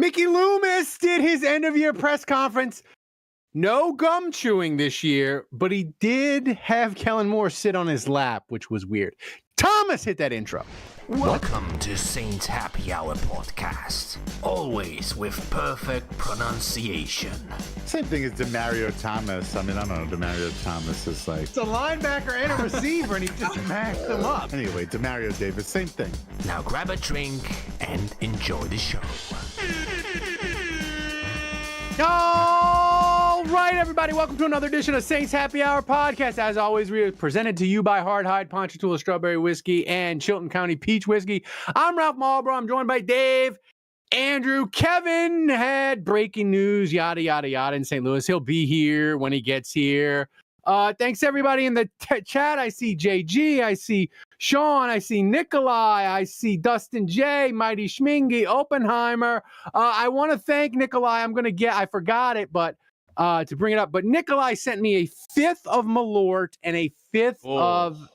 Mickey Loomis did his end-of-year press conference. No gum chewing this year, but he did have Kellen Moore sit on his lap, which was weird. Thomas, hit that intro. Welcome to Saints Happy Hour podcast, always with perfect pronunciation. Same thing as Demario Thomas. I mean, I don't know. Demario Thomas is like... It's a linebacker and a receiver, and he just mashed them up. Anyway, Demario Davis, same thing. Now grab a drink and enjoy the show. All right, everybody, welcome to another edition of Saints Happy Hour podcast. As always, we are presented to you by Hard Hide, Ponchatoula Strawberry Whiskey, and Chilton County Peach Whiskey. I'm Ralph Marlboro. I'm joined by Dave, Andrew. Kevin had breaking news, yada, yada, yada, in St. Louis. He'll be here when he gets here. Thanks, everybody in the chat. I see JG. I see Sean. I see Nikolai. I see Dustin J, Mighty Schmingy, Oppenheimer. I want to thank Nikolai. I forgot it, but to bring it up. But Nikolai sent me a fifth of Malort and a fifth of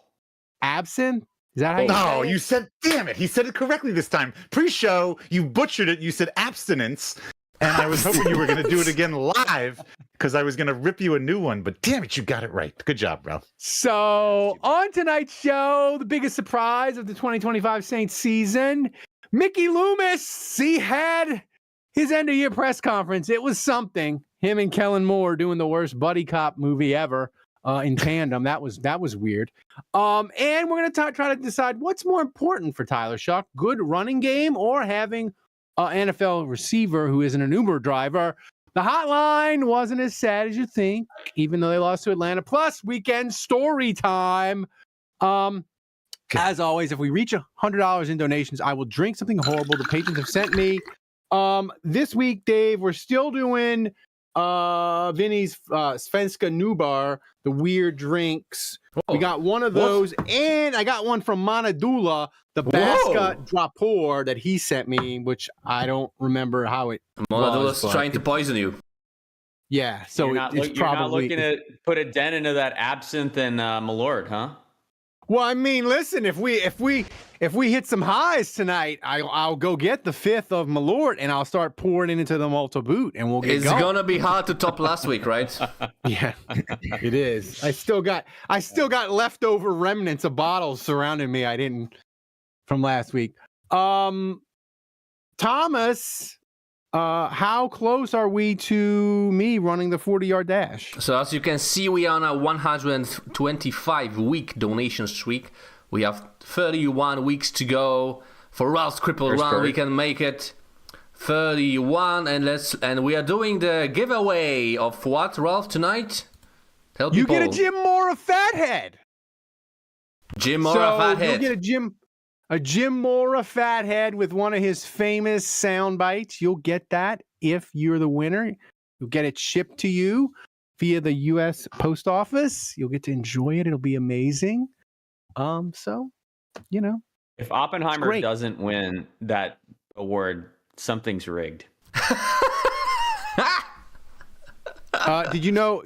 absinthe. Is that how you say it? You said, damn it. He said it correctly this time. Pre-show, you butchered it. You said abstinence. And I was hoping you were going to do it again live because I was going to rip you a new one. But damn it, you got it right. Good job, Ralph. So on tonight's show, the biggest surprise of the 2025 Saints season, Mickey Loomis, he had his end-of-year press conference. It was something. Him and Kellen Moore doing the worst buddy cop movie ever in tandem. That was weird. And we're going to try to decide what's more important for Tyler Shuck, good running game or having an NFL receiver who isn't an Uber driver. The hotline wasn't as sad as you think, even though they lost to Atlanta. Plus, weekend story time. As always, if we reach $100 in donations, I will drink something horrible the patrons have sent me. This week, Dave, we're still doing Vinny's Svenska Nubar, the weird drinks. We got one of those, and I got one from Manadula, the Baska Drapor that he sent me, which I don't remember how it Manadula's trying to poison you. Yeah, so you're it's not probably looking to put a dent into that absinthe and Malort, huh? Well, I mean, listen, if we hit some highs tonight, I'll go get the fifth of Malort and I'll start pouring it into the multi boot, and we'll get It's gonna be hard to top last week, right? Yeah, it is. I still got leftover remnants of bottles surrounding me. I didn't from last week. Thomas, how close are we to me running the 40-yard dash? So as you can see, we are on a 125-week donation streak. We have 31 weeks to go. For Ralph's Cripple Run, we can make it 31. And we are doing the giveaway of what, Ralph, tonight? Tell you people. Get a Jim Mora Fathead. Jim Mora Fathead. You'll get a Jim Mora Fathead with one of his famous sound bites. You'll get that if you're the winner. You'll get it shipped to you via the U.S. Post Office. You'll get to enjoy it. It'll be amazing. So, you know. If Oppenheimer doesn't win that award, something's rigged. Did you know?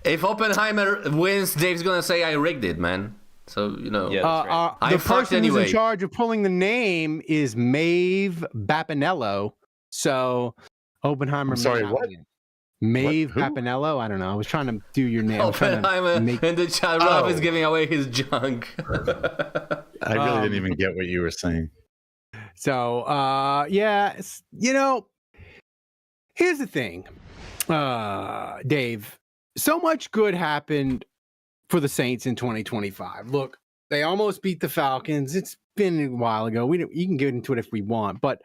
If Oppenheimer wins, Dave's gonna say I rigged it, man. So, you know. Yeah, that's right. The person who's in charge of pulling the name is Maeve Bapinello. So, Oppenheimer. I'm sorry, what? Maeve Bapinello? I don't know. I was trying to do your name. Oppenheimer in the chat. Ralph is giving away his junk. I really didn't even get what you were saying. So, yeah, you know, here's the thing, Dave. So much good happened for the Saints in 2025. Look, they almost beat the Falcons. It's been a while ago. You can get into it if we want, but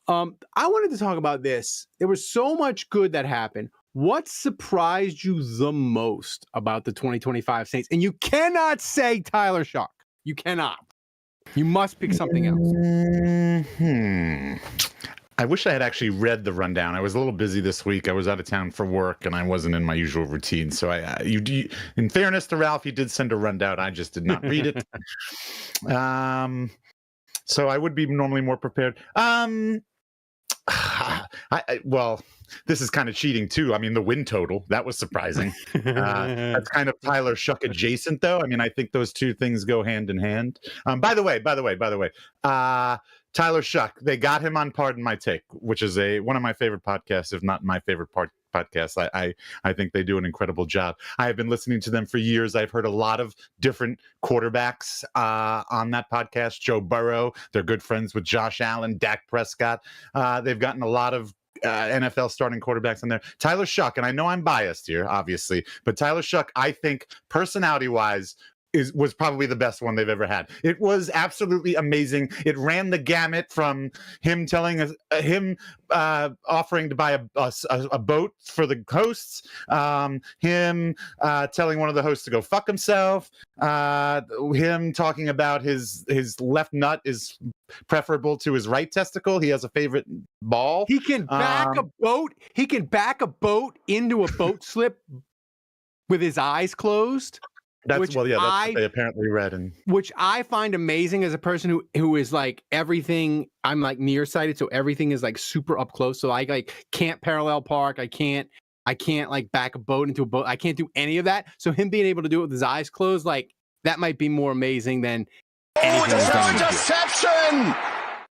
I wanted to talk about this. There was so much good that happened. What surprised you the most about the 2025 Saints? And you cannot say Tyler Shuck. You cannot. You must pick something else. I wish I had actually read the rundown. I was a little busy this week. I was out of town for work, and I wasn't in my usual routine. So, in fairness to Ralph, he did send a rundown. I just did not read it. So I would be normally more prepared. Well, this is kind of cheating too. I mean, the win total, that was surprising. That's kind of Tyler Shuck adjacent, though. I mean, I think those two things go hand in hand. By the way, Tyler Shuck, they got him on Pardon My Take, which is one of my favorite podcasts, if not my favorite podcast. I think they do an incredible job. I have been listening to them for years. I've heard a lot of different quarterbacks on that podcast. Joe Burrow, they're good friends with Josh Allen, Dak Prescott. They've gotten a lot of NFL starting quarterbacks on there. Tyler Shuck, and I know I'm biased here, obviously, but Tyler Shuck, I think personality-wise, was probably the best one they've ever had. It was absolutely amazing. It ran the gamut from him telling us, offering to buy a boat for the hosts, him telling one of the hosts to go fuck himself, him talking about his left nut is preferable to his right testicle. He has a favorite ball. He can back a boat. He can back a boat into a boat slip with his eyes closed. That's what they apparently read, and which I find amazing as a person who is like everything. I'm like nearsighted, so everything is like super up close. So I like can't parallel park. I can't like back a boat into a boat. I can't do any of that. So him being able to do it with his eyes closed, like that might be more amazing than anything. Interception!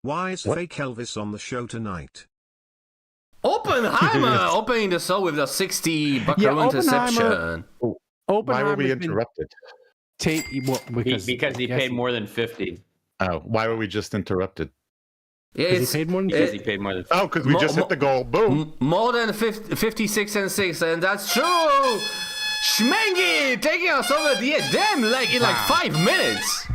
Why is fake Elvis on the show tonight? Oppenheimer opening the show with a 60-buckaroo interception. Why were we interrupted? Because he paid more than 50. Oh, why were we just interrupted? He paid more than 50. Because he paid more than 50. Oh, because we just hit the goal. Boom. More than 56 and 6, and that's true. Schmengi taking us over the edge. Damn, in 5 minutes.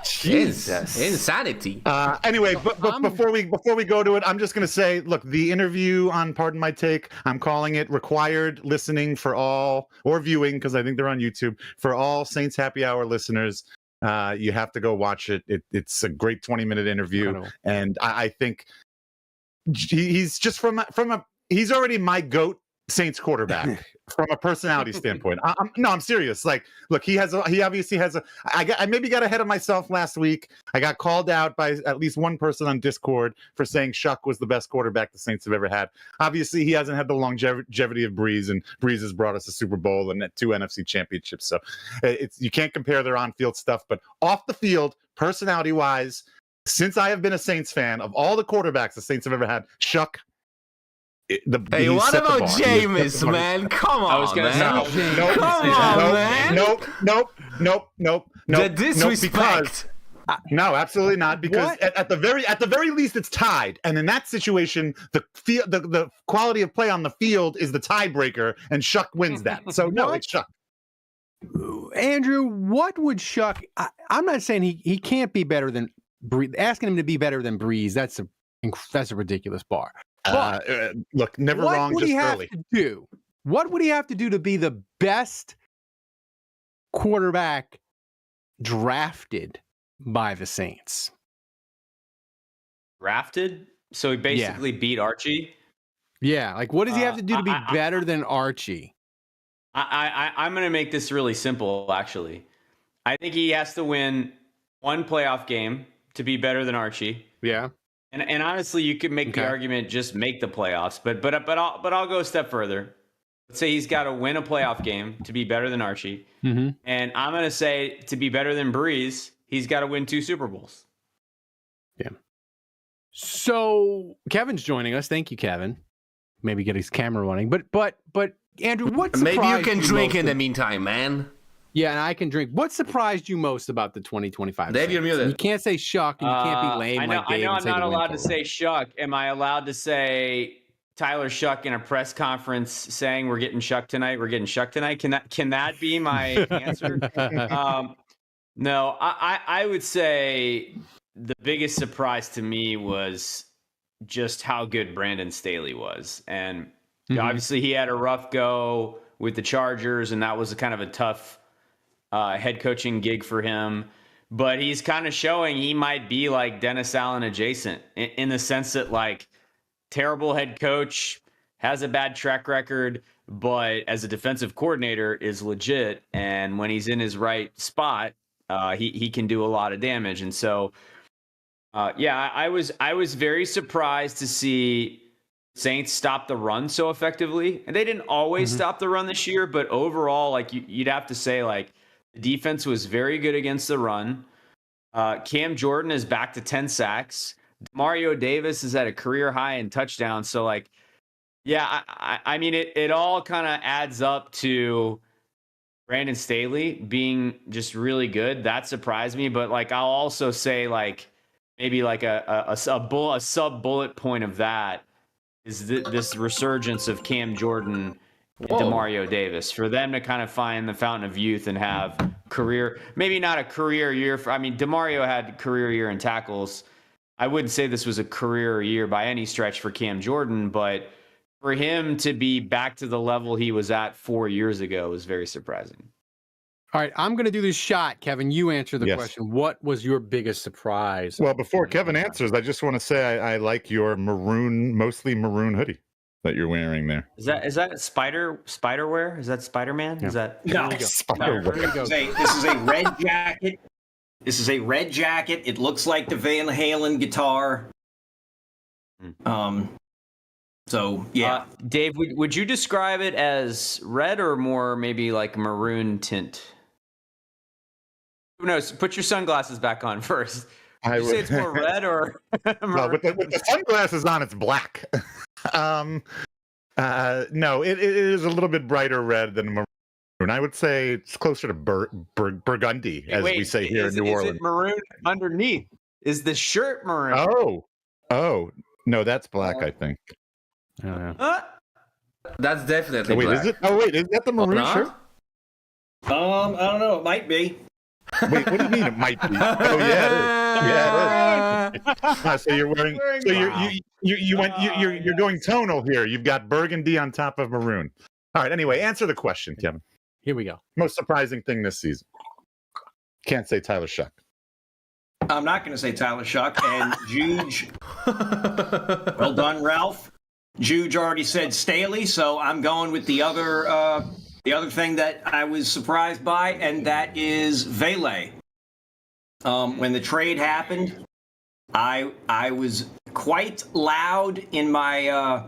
Jesus, insanity. Anyway, but before we go to it, I'm just going to say, look, the interview on Pardon My Take, I'm calling it required listening for all, or viewing, because I think they're on YouTube, for all Saints Happy Hour listeners. You have to go watch it. It's a great 20-minute interview, and I think he's just he's already my GOAT Saints quarterback from a personality standpoint. I'm serious. Like, look, he obviously has I maybe got ahead of myself last week. I got called out by at least one person on Discord for saying Shuck was the best quarterback the Saints have ever had. Obviously, he hasn't had the longevity of Breeze, and Breeze has brought us a Super Bowl and 2 NFC championships. So you can't compare their on-field stuff, but off the field, personality-wise, since I have been a Saints fan, of all the quarterbacks the Saints have ever had, Shuck. Hey, what about Jameis, man? Come on, I was gonna say, Nope. The disrespect. No, absolutely not. Because at the very least, it's tied, and in that situation, the quality of play on the field is the tiebreaker, and Shuck wins that. So no, it's Shuck. Andrew, what would Shuck? I'm not saying he can't be better than Breeze. Asking him to be better than Breeze, that's a ridiculous bar. Look, never wrong, just early. What would he have to do to be the best quarterback drafted by the Saints? Drafted? So he basically beat Archie? Yeah, like what does he have to do to be better than Archie? I'm going to make this really simple, actually. I think he has to win one playoff game to be better than Archie. Yeah. And honestly, you could make the argument just make the playoffs, but I'll go a step further. Let's say he's got to win a playoff game to be better than Archie, and I'm going to say to be better than Breeze, he's got to win 2 Super Bowls. Yeah. So Kevin's joining us. Thank you, Kevin. Maybe get his camera running, but Andrew, what? Maybe you can drink in the meantime, man. Yeah, and I can drink. What surprised you most about the 2025? Dave, you're muted. You can't say Shuck, and you can't be lame I know, like Dave. I know I'm not allowed to say Shuck. Am I allowed to say Tyler Shuck in a press conference saying we're getting Shuck tonight? We're getting Shuck tonight. Can that be my answer? No, I would say the biggest surprise to me was just how good Brandon Staley was, and obviously he had a rough go with the Chargers, and that was kind of a tough head coaching gig for him, but he's kind of showing he might be like Dennis Allen adjacent in the sense that like terrible head coach, has a bad track record, but as a defensive coordinator is legit. And when he's in his right spot, he can do a lot of damage. And so, I was very surprised to see Saints stop the run so effectively. And they didn't always stop the run this year, but overall, like you'd have to say like, the defense was very good against the run. Cam Jordan is back to 10 sacks. Mario Davis is at a career high in touchdowns. So like, yeah, I mean, it all kind of adds up to Brandon Staley being just really good. That surprised me. But like, I'll also say like maybe like a sub bullet point of that is this resurgence of Cam Jordan and Demario Davis, for them to kind of find the fountain of youth and have career, maybe not a career year. Demario had career year in tackles. I wouldn't say this was a career year by any stretch for Cam Jordan, but for him to be back to the level he was at 4 years ago was very surprising. All right, I'm going to do this shot. Kevin, you answer the question. What was your biggest surprise? Well, before Kevin answers, I just want to say I like your mostly maroon hoodie that you're wearing there. Is that spider wear? Is that Spider-Man? Yeah. Is that No, this is a red jacket. This is a red jacket. It looks like the Van Halen guitar. So yeah. Dave, would you describe it as red or more maybe like maroon tint? Who knows? Put your sunglasses back on first. Would you say it's more red or well, with the sunglasses on, it's black. No, it is a little bit brighter red than maroon. I would say it's closer to burgundy, as we say here in New Orleans. Is it maroon underneath? Is the shirt maroon? Oh, no, that's black, I think. That's definitely wait, black. is it? Oh, wait, is that the maroon shirt? I don't know. It might be. Wait, what do you mean it might be? Oh yeah, it is. Yeah, it is. So you're wearing. So you're going tonal here. You've got burgundy on top of maroon. All right. Anyway, answer the question, Kevin. Here we go. Most surprising thing this season. Can't say Tyler Shuck. I'm not going to say Tyler Shuck and Juge. Well done, Ralph. Juge already said Staley, so I'm going with the other thing that I was surprised by, and that is Vele. When the trade happened, I was quite loud in my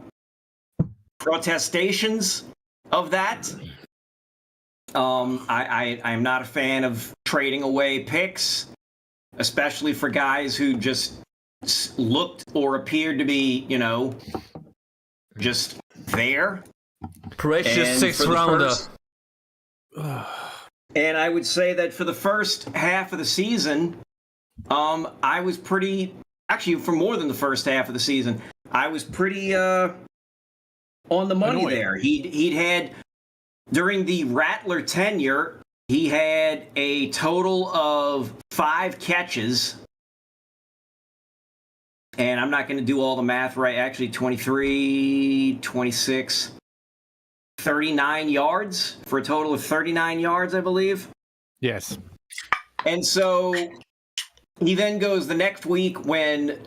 protestations of that. I'm not a fan of trading away picks, especially for guys who just looked or appeared to be, just there. Precious sixth rounder. And I would say that for the first half of the season, I was pretty, actually for more than the first half of the season, I was pretty on the money there. He'd had, during the Rattler tenure, he had a total of 5 catches. And I'm not going to do all the math right. Actually, 23, 26, 39 yards for a total of 39 yards, I believe. Yes. And so he then goes the next week when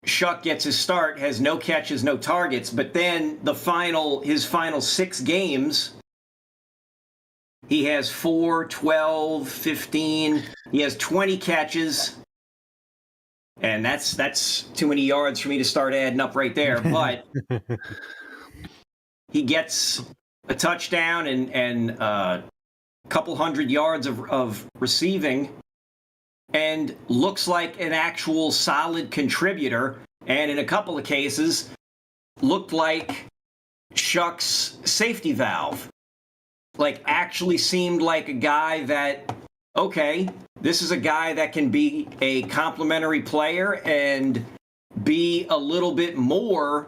Shuck gets his start, has no catches, no targets. But then his final 6 games, he has 4, 12, 15. He has 20 catches. And that's too many yards for me to start adding up right there. But he gets a touchdown and a couple hundred yards of receiving and looks like an actual solid contributor. And in a couple of cases, looked like Shuck's safety valve. Like actually seemed like a guy that, okay, this is a guy that can be a complementary player and be a little bit more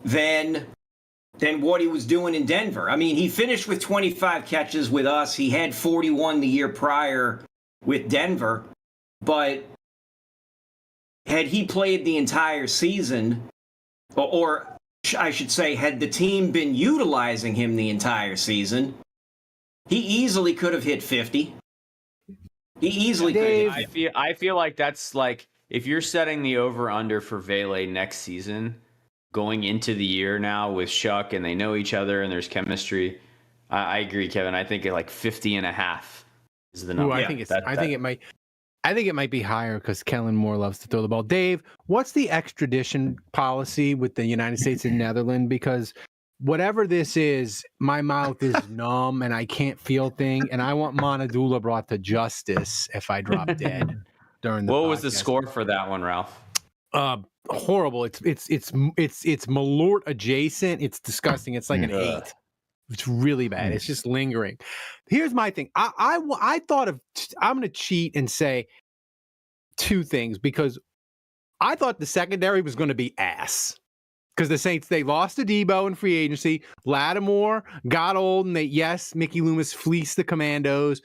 than what he was doing in Denver. I mean, he finished with 25 catches with us. He had 41 the year prior with Denver. But had he played the entire season, or I should say, had the team been utilizing him the entire season, he easily could have hit 50. He easily could. I feel like that's like, if you're setting the over-under for Vele next season, going into the year now with Shuck and they know each other and there's chemistry, I agree, Kevin. I think like 50.5 is the number. Ooh, I think it might be higher because Kellen Moore loves to throw the ball. Dave, what's the extradition policy with the United States and Netherlands? Because whatever this is, my mouth is numb and I can't feel things, and I want Monadula brought to justice if I drop dead during the What was the podcast. score for that one, Ralph? horrible. It's Malort adjacent. It's disgusting. It's like an 8. It's really bad. It's just lingering. Here's my thing. I thought of, I'm going to cheat and say 2 things, because I thought the secondary was going to be ass. Because the Saints, they lost to Debo in free agency. Lattimore got old, and Mickey Loomis fleeced the Commandos,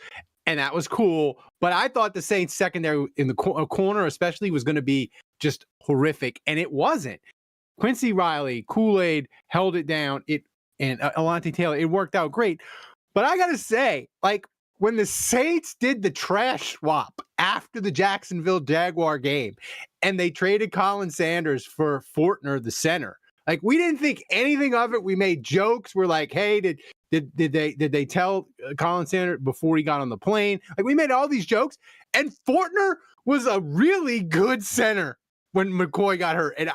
and that was cool. But I thought the Saints secondary in the corner especially was going to be just horrific, and it wasn't. Quincy Riley, Kool-Aid held it down. And Alontae Taylor, it worked out great. But I got to say, like, when the Saints did the trash swap after the Jacksonville Jaguar game, and they traded Colin Sanders for Fortner, the center, like, we didn't think anything of it. We made jokes. We're like, hey, did they tell Colin Sanders before he got on the plane? Like, we made all these jokes, and Fortner was a really good center when McCoy got hurt. And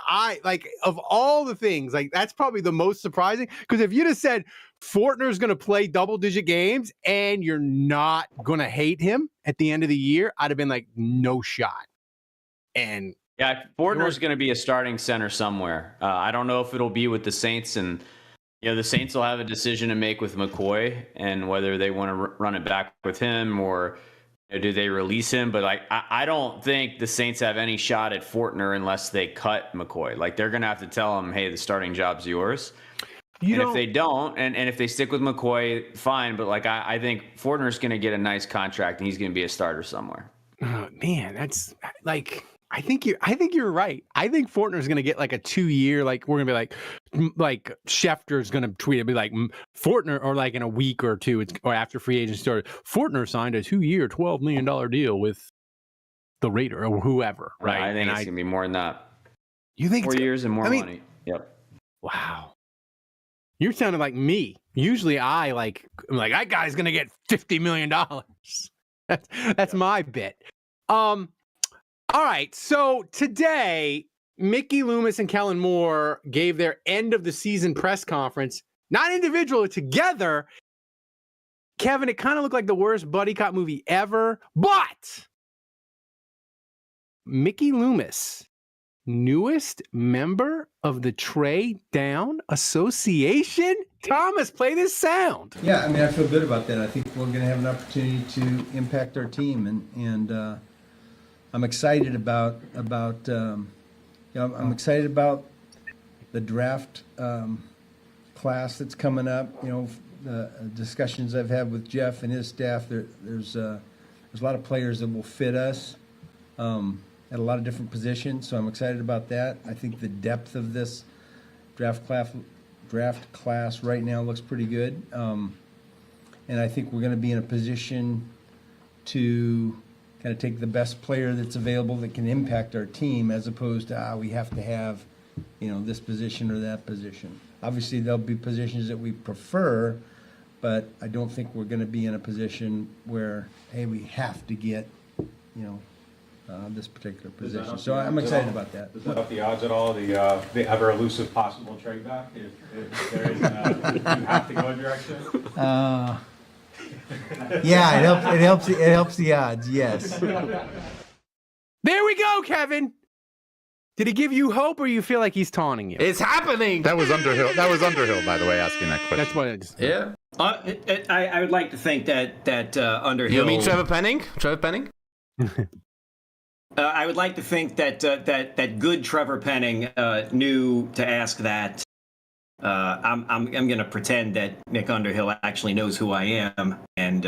of all the things, like, that's probably the most surprising, because if you'd have said Fortner's going to play double-digit games and you're not going to hate him at the end of the year, I'd have been like, no shot. And yeah, Fortner's going to be a starting center somewhere. I don't know if it'll be with the Saints, and the Saints will have a decision to make with McCoy and whether they want to run it back with him or do they release him. But I don't think the Saints have any shot at Fortner unless they cut McCoy. Like, they're going to have to tell him, hey, the starting job's yours. If they don't, and if they stick with McCoy, fine. But I think Fortner's going to get a nice contract and he's going to be a starter somewhere. Oh, man, that's like, I think you're right. I think Fortner's going to get like a 2-year, like, we're going to be like Schefter's going to tweet it, be like Fortner, or like in a week or 2, or after free agency started, Fortner signed a 2-year, $12 million deal with the Raider or whoever, right? I think it's going to be more than that. You think 4 years and more money? Yep. Wow. You're sounding like me. Usually I'm like, that guy's going to get $50 million. That's my bit. All right, so today, Mickey Loomis and Kellen Moore gave their end of the season press conference, not individually, together. Kevin, it kind of looked like the worst buddy cop movie ever, but Mickey Loomis, newest member of the Trade Down Association. Thomas, play this sound. Yeah, I mean, I feel good about that. I think we're going to have an opportunity to impact our team, and I'm excited about I'm excited about the draft class that's coming up. The discussions I've had with Jeff and his staff. There's a lot of players that will fit us at a lot of different positions. So I'm excited about that. I think the depth of this draft class right now looks pretty good, and I think we're going to be in a position to kind of take the best player that's available that can impact our team, as opposed to we have to have, this position or that position. Obviously, there'll be positions that we prefer, but I don't think we're going to be in a position where, hey, we have to get, this particular position. So I'm excited about that. Does that up the odds at all? The ever elusive possible trade back if there is you have to go a direction. Yeah, it helps the odds. Yes. There we go, Kevin. Did he give you hope, or you feel like he's taunting you? It's happening. That was Underhill. That was Underhill, by the way, asking that question. That's what I just. Yeah. I would like to think that Underhill. You mean Trevor Penning? Trevor Penning? I would like to think that good Trevor Penning knew to ask that. I'm going to pretend that Nick Underhill actually knows who I am and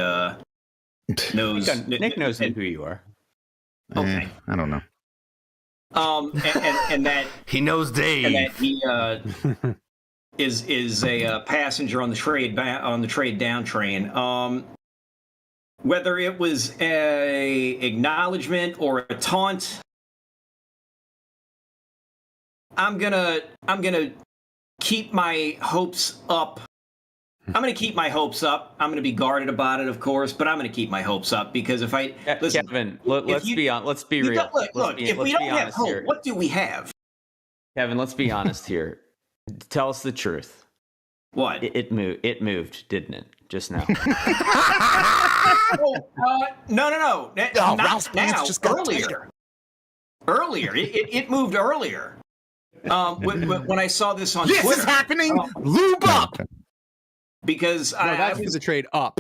knows. Nick knows who you are. Okay. I don't know. And that he knows Dave. And that he is a passenger on the trade down train. Whether it was a acknowledgement or a taunt, I'm gonna keep my hopes up. I'm going to keep my hopes up. I'm going to be guarded about it, of course, but I'm going to keep my hopes up because if I listen, Kevin, let's be real. Look, if we don't have hope, what do we have? Kevin, let's be honest here. Tell us the truth. What? It moved, didn't it? Just now. No. Ralph's pants just got earlier. tighter. earlier. It moved earlier. When I saw this on This Twitter. is happening. Lube up. Because No, that's for the trade up.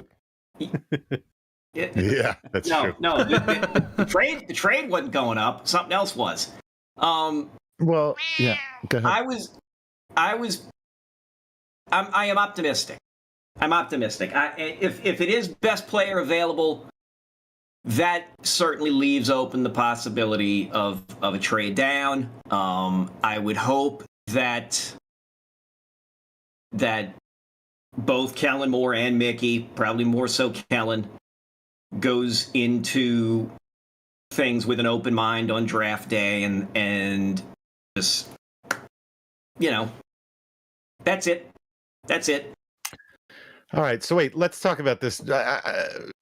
Yeah, that's true. No, the trade wasn't going up. Something else was. Well, yeah. Go ahead. I am optimistic. I'm optimistic. If it is best player available, that certainly leaves open the possibility of a trade down. I would hope that both Kellen Moore and Mickey, probably more so Kellen, goes into things with an open mind on draft day and just, that's it. That's it. All right, so wait, let's talk about this. The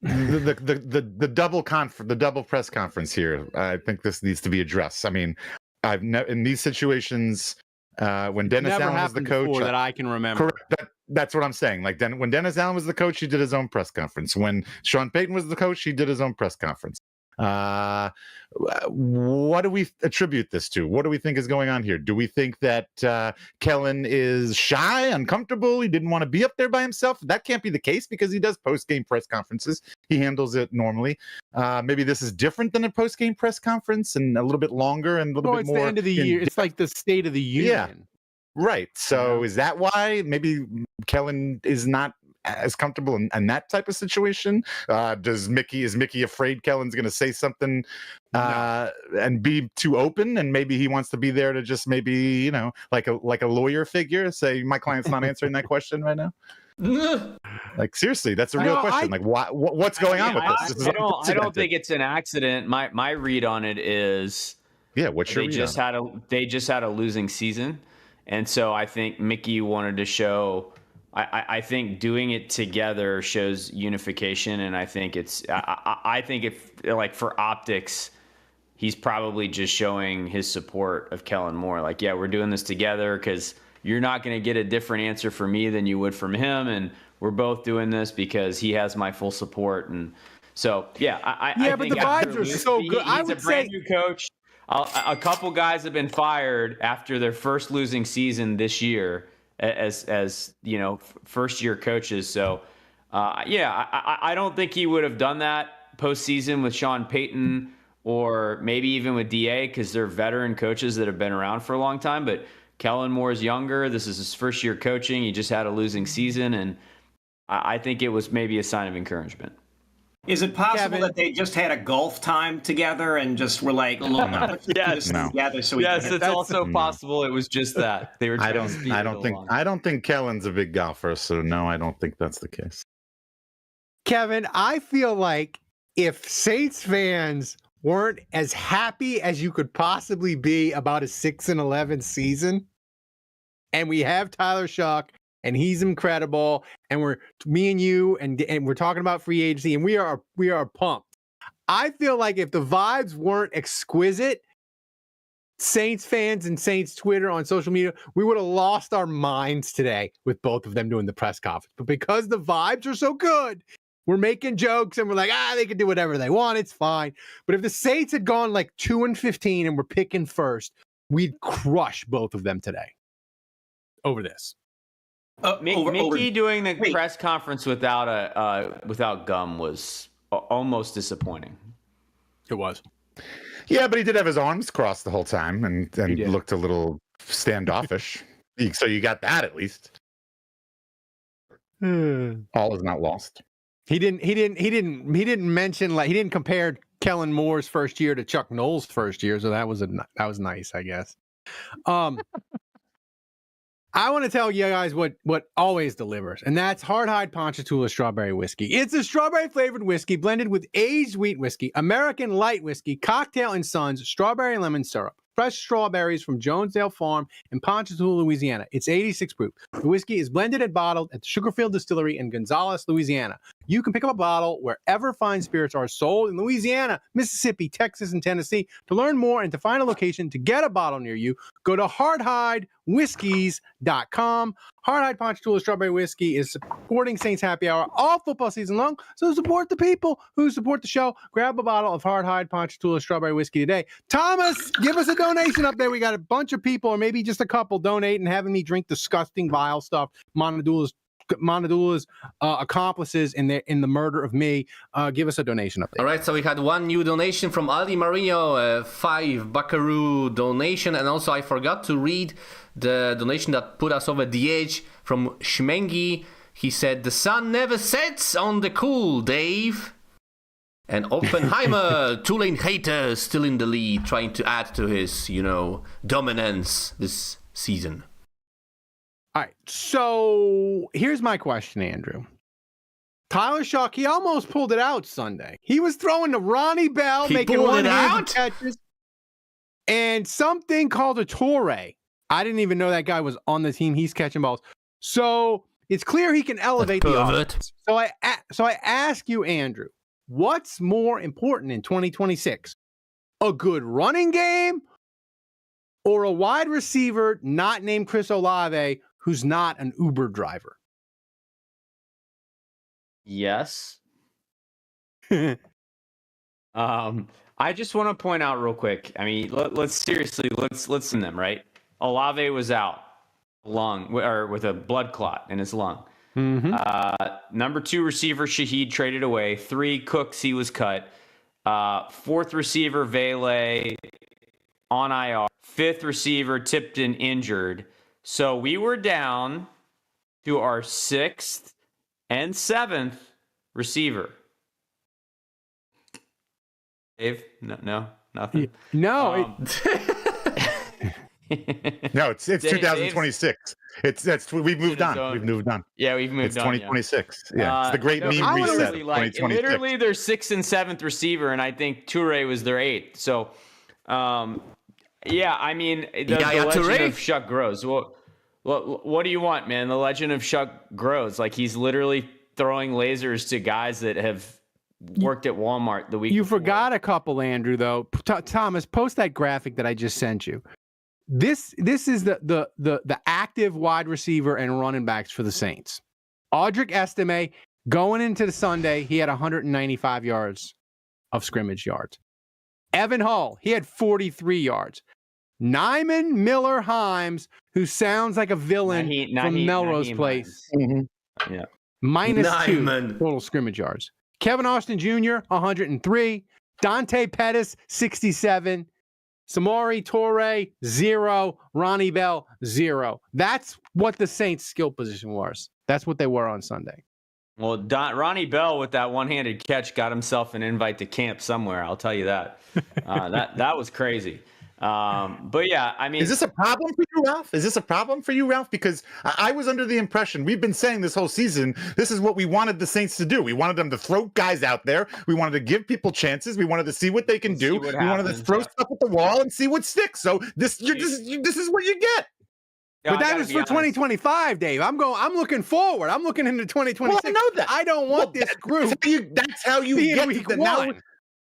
double press conference here. I think this needs to be addressed. I mean, in these situations when Dennis Allen was the coach that I can remember. Correct. That's what I'm saying. Like when Dennis Allen was the coach, he did his own press conference. When Sean Payton was the coach, he did his own press conference. What do we attribute this to? What do we think is going on here? Do we think that Kellen is shy, uncomfortable? He didn't want to be up there by himself? That can't be the case because he does post-game press conferences. He handles it normally. Maybe this is different than a post-game press conference and a little bit longer and a little bit more. It's the end of the year. It's like the State of the Union. Yeah. Right. So is that why maybe Kellen is not as comfortable in that type of situation? Is Mickey afraid Kellen's going to say something and be too open, and maybe he wants to be there to just maybe like a lawyer figure, say my client's not answering that question right now? Like seriously, that's a real question. Like what's going on with this? I don't think it's an accident. My read on it is what's your read? They just had a losing season, and so I think Mickey wanted to show. I think doing it together shows unification, and I think I think if like for optics, he's probably just showing his support of Kellen Moore. Like, yeah, we're doing this together because you're not going to get a different answer from me than you would from him, and we're both doing this because he has my full support. And so, I but the vibes are so good. He's a brand new coach. A couple guys have been fired after their first losing season this year. As first year coaches. So I don't think he would have done that postseason with Sean Payton or maybe even with DA because they're veteran coaches that have been around for a long time. But Kellen Moore is younger. This is his first year coaching. He just had a losing season, and I think it was maybe a sign of encouragement. Is it possible that they just had a golf time together and just were like, look, yes, together? So it's also possible it was just that they were. I don't think Kellen's a big golfer, so no, I don't think that's the case. Kevin, I feel like if Saints fans weren't as happy as you could possibly be about a 6-11 season, and we have Tyler Shuck. And he's incredible, and me and you, and we're talking about free agency, and we are pumped. I feel like if the vibes weren't exquisite, Saints fans and Saints Twitter on social media, we would have lost our minds today with both of them doing the press conference. But because the vibes are so good, we're making jokes and we're like, they can do whatever they want, it's fine. But if the Saints had gone like 2-15 and we're picking first, we'd crush both of them today over this. Mickey doing the press conference without gum was almost disappointing. It was. Yeah, but he did have his arms crossed the whole time and looked a little standoffish. So you got that at least. All is not lost. He didn't mention, like, he didn't compare Kellen Moore's first year to Chuck Noll's first year, so that was nice, I guess. I want to tell you guys what always delivers, and that's Hard Hide Ponchatoula Strawberry Whiskey. It's a strawberry-flavored whiskey blended with aged wheat whiskey, American light whiskey, cocktail and Sons, strawberry lemon syrup. fresh strawberries from Jonesdale Farm in Ponchatoula, Louisiana. It's 86 proof. The whiskey is blended and bottled at the Sugarfield Distillery in Gonzales, Louisiana. You can pick up a bottle wherever fine spirits are sold in Louisiana, Mississippi, Texas, and Tennessee. To learn more and to find a location to get a bottle near you, go to hardhidewhiskies.com. Hardhide Ponchatoula Strawberry Whiskey is supporting Saints Happy Hour all football season long, so support the people who support the show. Grab a bottle of Hardhide Ponchatoula Strawberry Whiskey today. Thomas, give us a donation up there. We got a bunch of people, or maybe just a couple, donating, having me drink disgusting, vile stuff. Montezuma's accomplices in the murder of me. Give us a donation up there. All right, so we had one new donation from Aldi Marino, a 5 buckaroo donation, and also I forgot to read the donation that put us over the edge from Schmengi. He said, "The sun never sets on the cool, Dave." And Oppenheimer, Tulane hater, still in the lead, trying to add to his, dominance this season. All right, so here's my question, Andrew. Tyler Shuck, he almost pulled it out Sunday. He was throwing to Ronnie Bell, making one-handed catches, and something called a Torre. I didn't even know that guy was on the team. He's catching balls. So it's clear he can elevate the offense. So I ask you, Andrew, what's more important in 2026? A good running game or a wide receiver not named Chris Olave who's not an Uber driver? Yes. I just want to point out real quick. I mean, let's listen to them, right? Olave was out with a blood clot in his lung. Mm-hmm. Number 2 receiver Shaheed traded away. 3 Cooks, he was cut. 4th receiver Vele on IR. 5th receiver Tipton injured. So we were down to our 6th and 7th receiver. Dave? No, nothing. No. No, it's 2026. We've moved on. We've moved on. Yeah, we've moved it's on. 2026. Yeah, it's the great meme reset. Literally their 6th and 7th receiver, and I think Toure was their 8th. So, yeah, I mean, the legend of Shuck grows. What do you want, man? The legend of Shuck grows. Like, he's literally throwing lasers to guys that have worked at Walmart the week You before. forgot a couple, Andrew, though. Thomas, post that graphic that I just sent you. This is the active wide receiver and running backs for the Saints. Audric Estime, going into the Sunday, he had 195 yards of scrimmage yards. Evan Hull, he had 43 yards. Nyman Miller Himes, who sounds like a villain from Melrose Place. Mm-hmm. Yeah. -2 total scrimmage yards. Kevin Austin Jr., 103. Dante Pettis, 67. Samori Torre, 0. Ronnie Bell, 0. That's what the Saints' skill position was. That's what they were on Sunday. Well, Ronnie Bell with that one-handed catch got himself an invite to camp somewhere. I'll tell you that. That was crazy. But yeah, I mean, is this a problem for you, Ralph? Is this a problem for you, Ralph? Because I was under the impression, we've been saying this whole season, this is what we wanted the Saints to do. We wanted them to throw guys out there. We wanted to give people chances. We wanted to see what they can do. We wanted to throw stuff at the wall and see what sticks. So this is what you get. But that was for 2025, Dave. I'm looking forward. I'm looking into 2026. Well, I know that. I don't want this group. That's how you get week the, one.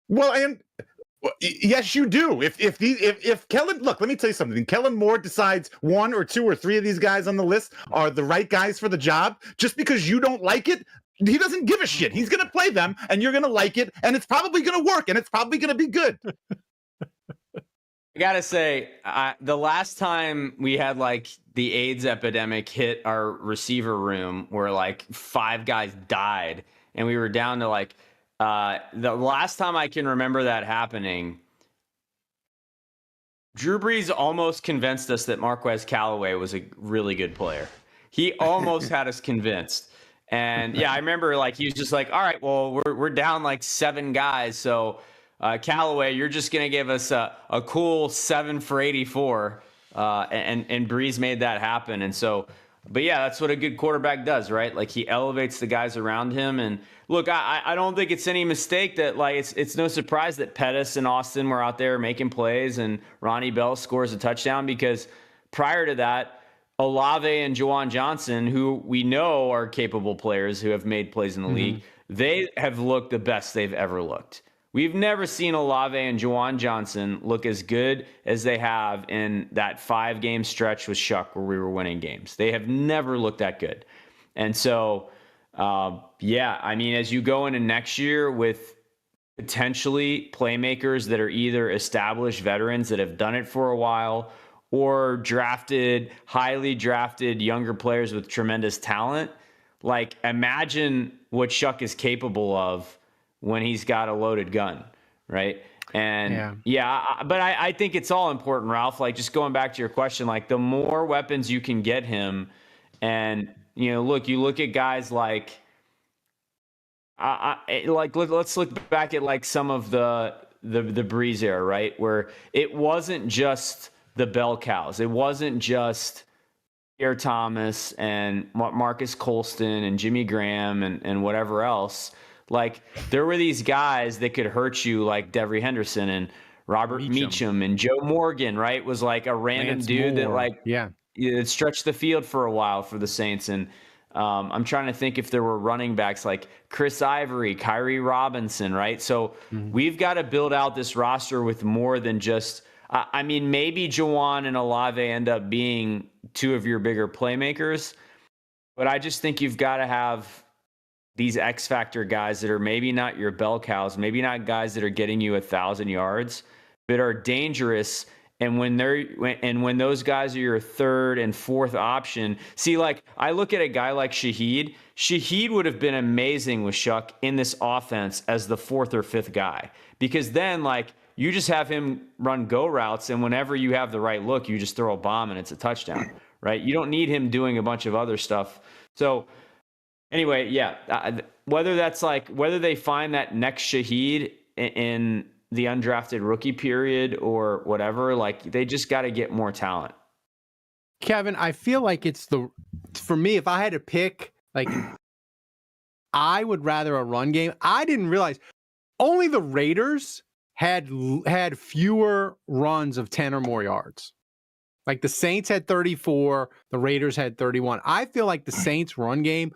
Well, and yes, you do. If Kellen, look, let me tell you something. Kellen Moore decides 1 or 2 or 3 of these guys on the list are the right guys for the job, just because you don't like it, he doesn't give a shit. He's going to play them, and you're going to like it, and it's probably going to work, and it's probably going to be good. I gotta say, the last time we had like the AIDS epidemic hit our receiver room, where like 5 guys died, and we were down to like the last time I can remember that happening, Drew Brees almost convinced us that Marquez Callaway was a really good player. He almost had us convinced. And yeah, I remember like he was just like, all right, well, we're down like 7 guys, so Callaway, you're just gonna give us a cool 7 for 84, and Brees made that happen. And so But yeah, that's what a good quarterback does, right? Like he elevates the guys around him. And look, I don't think it's any mistake that like it's no surprise that Pettis and Austin were out there making plays and Ronnie Bell scores a touchdown, because prior to that, Olave and Juwan Johnson, who we know are capable players who have made plays in the league, they have looked the best they've ever looked. We've never seen Olave and Juwan Johnson look as good as they have in that 5-game stretch with Shuck where we were winning games. They have never looked that good. And so, yeah, I mean, as you go into next year with potentially playmakers that are either established veterans that have done it for a while or highly drafted younger players with tremendous talent, like imagine what Shuck is capable of when he's got a loaded gun, right? And but I think it's all important, Ralph. Like just going back to your question, like the more weapons you can get him, and you look at guys like, let's look back at like some of the Breeze era, right? Where it wasn't just the bell cows, it wasn't just Pierre Thomas and Marcus Colston and Jimmy Graham and whatever else. Like there were these guys that could hurt you, like Devery Henderson and Robert Meacham and Joe Morgan, right? Was like a random dude that like it stretched the field for a while for the Saints. And I'm trying to think if there were running backs like Chris Ivory, Kyrie Robinson, right? So we've got to build out this roster with more than just. I mean, maybe Juwan and Olave end up being two of your bigger playmakers, but I just think you've got to have these X factor guys that are maybe not your bell cows, maybe not guys that are getting you 1,000 yards, but are dangerous. And when those guys are your third and fourth option, see, like I look at a guy like Shaheed. Shaheed would have been amazing with Shuck in this offense as the fourth or fifth guy, because then like you just have him run go routes, and whenever you have the right look, you just throw a bomb and it's a touchdown, right? You don't need him doing a bunch of other stuff. So anyway, whether they find that next Shaheed in the undrafted rookie period or whatever, like they just got to get more talent. Kevin, I feel like for me, if I had to pick, like I would rather a run game. I didn't realize only the Raiders had fewer runs of 10 or more yards. Like the Saints had 34, the Raiders had 31. I feel like the Saints run game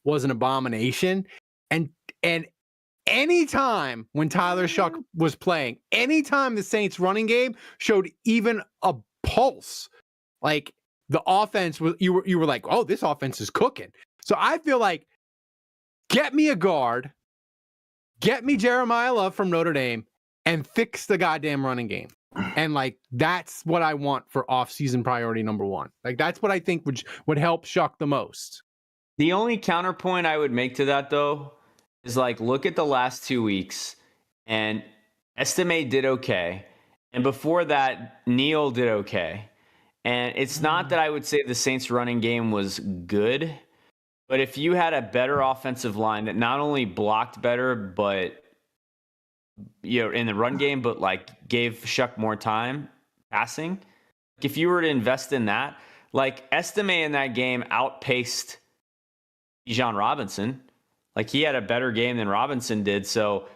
was an abomination. And anytime when Tyler Shuck was playing, anytime the Saints running game showed even a pulse, like the offense was, you were like, oh, this offense is cooking. So I feel like get me a guard, get me Jeremiah Love from Notre Dame, and fix the goddamn running game. And like that's what I want for off-season priority number one. Like that's what I think would help Shuck the most. The only counterpoint I would make to that though is like look at the last 2 weeks, and Estime did okay, and before that Neal did okay. And it's not that I would say the Saints running game was good, but if you had a better offensive line that not only blocked better, but in the run game, but like gave Shuck more time passing. If you were to invest in that, like Estime in that game outpaced Bijan Robinson. Like he had a better game than Robinson did. So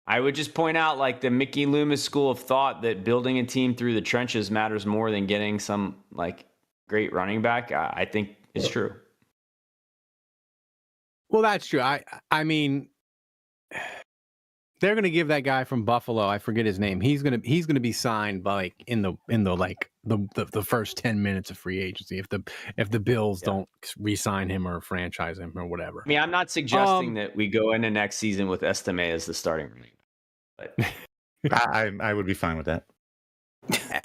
I would just point out like the Mickey Loomis school of thought that building a team through the trenches matters more than getting some like great running back. I think is true. Well, that's true. I mean, they're gonna give that guy from Buffalo, I forget his name. He's gonna be signed by like in the first 10 minutes of free agency if the Bills don't re-sign him or franchise him or whatever. I mean, I'm not suggesting that we go into next season with Estime as the starting running back, but I would be fine with that.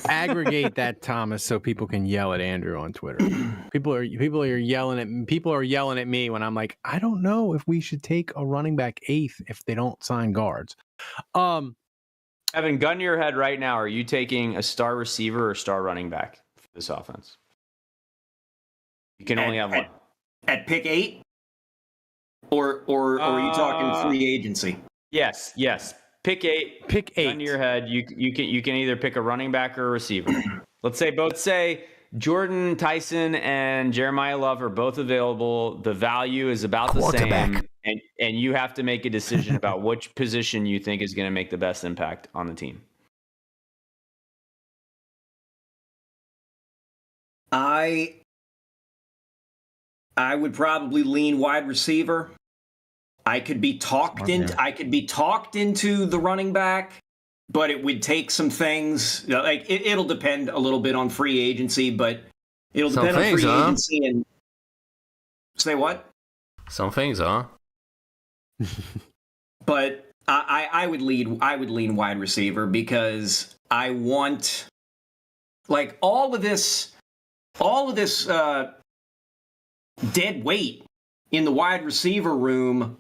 Aggregate that, Thomas, so people can yell at Andrew on Twitter. People are yelling at me when I'm like, I don't know if we should take a running back 8th if they don't sign guards. Evan, gun to your head right now, are you taking a star receiver or star running back for this offense? You can only have one. At pick 8? Or are you talking free agency? Yes. Pick 8. Pick 8. Gun to your head. You can either pick a running back or a receiver. Let's say Jordan Tyson and Jeremiah Love are both available. The value is about the same, and you have to make a decision about which position you think is going to make the best impact on the team. I would probably lean wide receiver. I could be talked into the running back, but it would take some things. Like it'll depend a little bit on free agency, but it'll depend on free agency and say what? Some things, huh? But I would lean wide receiver because I want like all of this dead weight in the wide receiver room.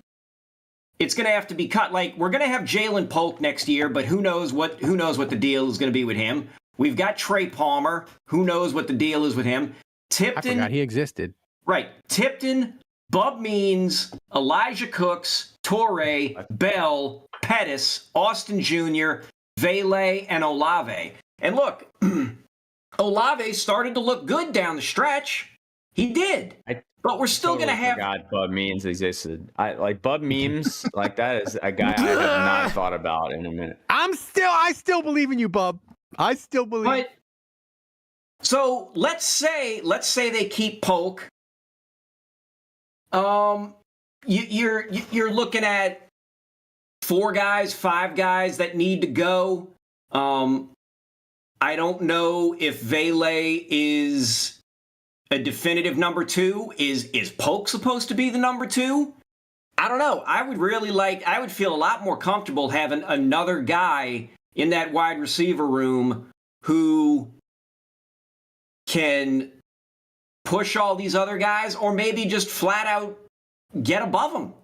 It's going to have to be cut. Like we're going to have Jalen Polk next year, but who knows what the deal is going to be with him. We've got Trey Palmer. Who knows what the deal is with him? Tipton. I forgot he existed. Right. Tipton, Bub Means, Elijah Cooks, Torrey, Bell, Pettis, Austin Jr., Vele, and Olave. And look, Olave started to look good down the stretch. He did. But we're still going to have. God, Bub Memes existed. Bub Memes. Like that is a guy I have not thought about in a minute. I still believe in you, Bub. I still believe. But so let's say they keep Polk. You're looking at 4 guys, 5 guys that need to go. I don't know if Vele is a definitive number 2. Is Polk supposed to be the number 2? I don't know. I would feel a lot more comfortable having another guy in that wide receiver room who can push all these other guys or maybe just flat out get above them.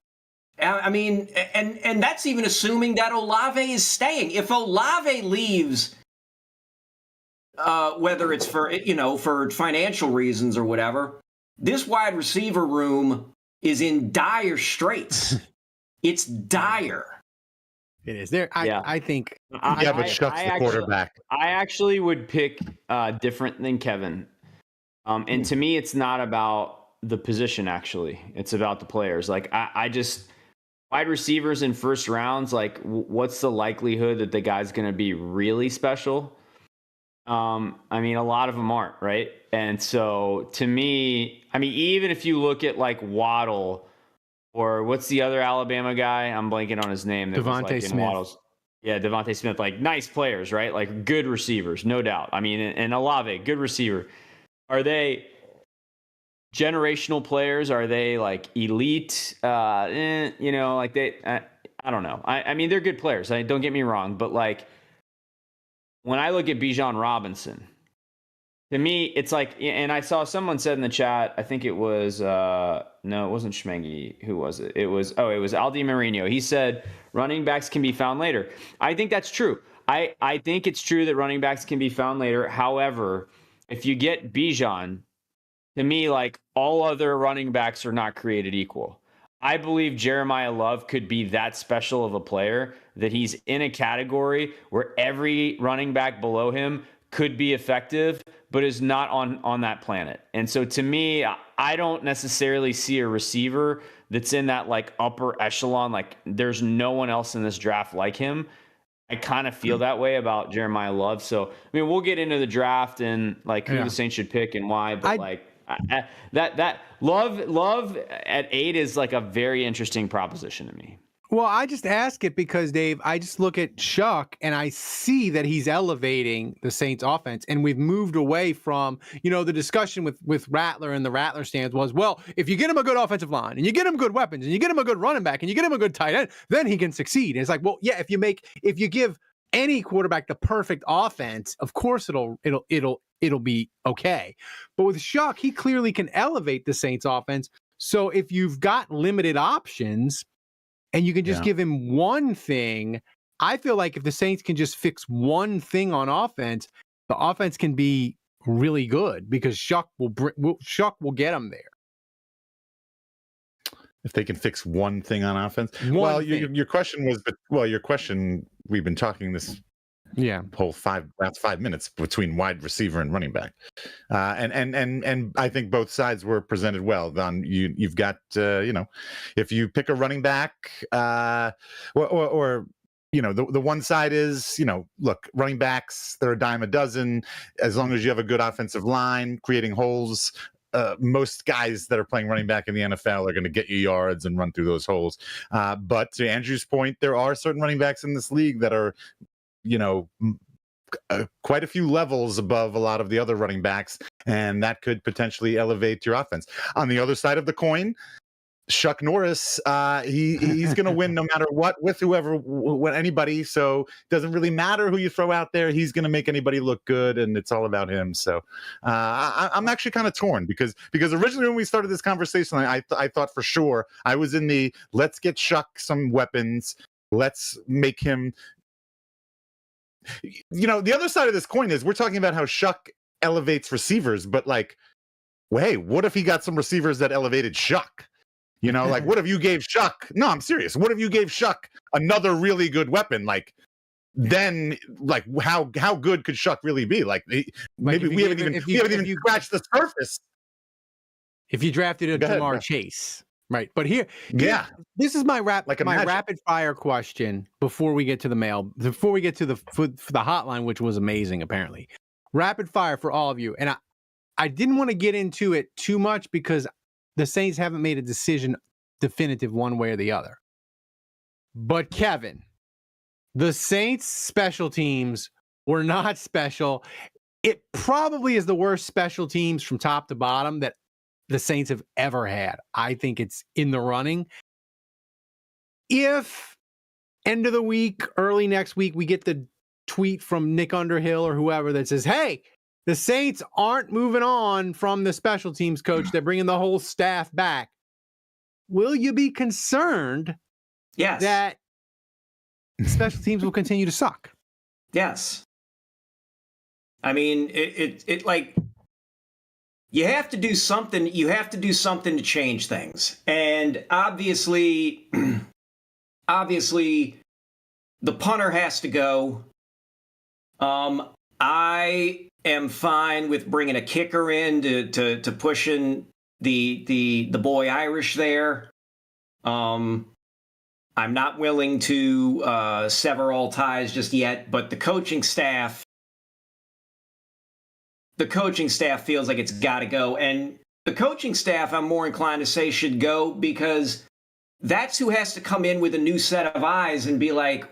I mean, and that's even assuming that Olave is staying. If Olave leaves, whether it's for financial reasons or whatever, this wide receiver room is in dire straits. It's dire. It is there. I think. But Shuck's the quarterback. I actually would pick different than Kevin. And to me, it's not about the position. Actually, it's about the players. Like I just wide receivers in first rounds. Like, what's the likelihood that the guy's going to be really special? I mean, a lot of them aren't, right? And so to me, I mean, even if you look at like Waddle or what's the other Alabama guy? I'm blanking on his name. Devontae Smith. Waddle's. Yeah, Devontae Smith, like nice players, right? Like good receivers, no doubt. I mean, and Olave, good receiver. Are they generational players? Are they like elite? Like they, I don't know. I mean, they're good players. Don't get me wrong, but like, when I look at Bijan Robinson, to me, it's like, and I saw someone said in the chat, I think it was, no, it wasn't Schmengi. Who was it? It was Aldi Marino. He said running backs can be found later. I think that's true. I think it's true that running backs can be found later. However, if you get Bijan, to me, like all other running backs are not created equal. I believe Jeremiah Love could be that special of a player that he's in a category where every running back below him could be effective, but is not on that planet. And so to me, I don't necessarily see a receiver that's in that like upper echelon. Like there's no one else in this draft like him. I kind of feel that way about Jeremiah Love. So, I mean, we'll get into the draft and like who the Saints should pick and why, but that Love at 8 is like a very interesting proposition to me. Well, I just ask it because, Dave, I just look at Shuck and I see that he's elevating the Saints offense. And we've moved away from, the discussion with Rattler and the Rattler stands was, well, if you get him a good offensive line and you get him good weapons and you get him a good running back and you get him a good tight end, then he can succeed. And it's like, well, yeah, if you give any quarterback the perfect offense, of course it'll be okay. But with Shuck, he clearly can elevate the Saints offense. So if you've got limited options, and you can just give him one thing, I feel like if the Saints can just fix one thing on offense, the offense can be really good because Shuck will get him there. If they can fix one thing on offense. Your question was, we've been talking this whole last 5 minutes between wide receiver and running back. And I think both sides were presented well. You've got if you pick a running back, or the one side is, look, running backs, they're a dime a dozen. As long as you have a good offensive line, creating holes, most guys that are playing running back in the NFL are going to get you yards and run through those holes. But to Andrew's point, there are certain running backs in this league that are, quite a few levels above a lot of the other running backs, and that could potentially elevate your offense. On the other side of the coin, Chuck Norris, he's going to win no matter what, with with anybody. So it doesn't really matter who you throw out there. He's going to make anybody look good, and it's all about him. So I'm actually kind of torn because originally when we started this conversation, I thought for sure I was in the let's get Chuck some weapons. Let's make him. The other side of this coin is we're talking about how Chuck elevates receivers, but hey, what if he got some receivers that elevated Chuck? What if you gave Chuck? No, I'm serious. What if you gave Chuck another really good weapon? Then how good could Chuck really be? Maybe we haven't even scratched the surface. If you drafted a Jamar Chase, right? But here, this is my rapid fire question before we get to before we get to the hotline, which was amazing apparently. Rapid fire for all of you, and I didn't want to get into it too much because the Saints haven't made a decision definitive one way or the other. But Kevin, the Saints special teams were not special. It probably is the worst special teams from top to bottom that the Saints have ever had. I think it's in the running. If end of the week, early next week, we get the tweet from Nick Underhill or whoever that says, hey, the Saints aren't moving on from the special teams coach. They're bringing the whole staff back. Will you be concerned that special teams will continue to suck? Yes. I mean, it you have to do something. You have to do something to change things. And obviously, the punter has to go. I am fine with bringing a kicker in to pushing the boy Irish there. I'm not willing to sever all ties just yet, but the coaching staff feels like it's got to go. And the coaching staff, I'm more inclined to say, should go because that's who has to come in with a new set of eyes and be like,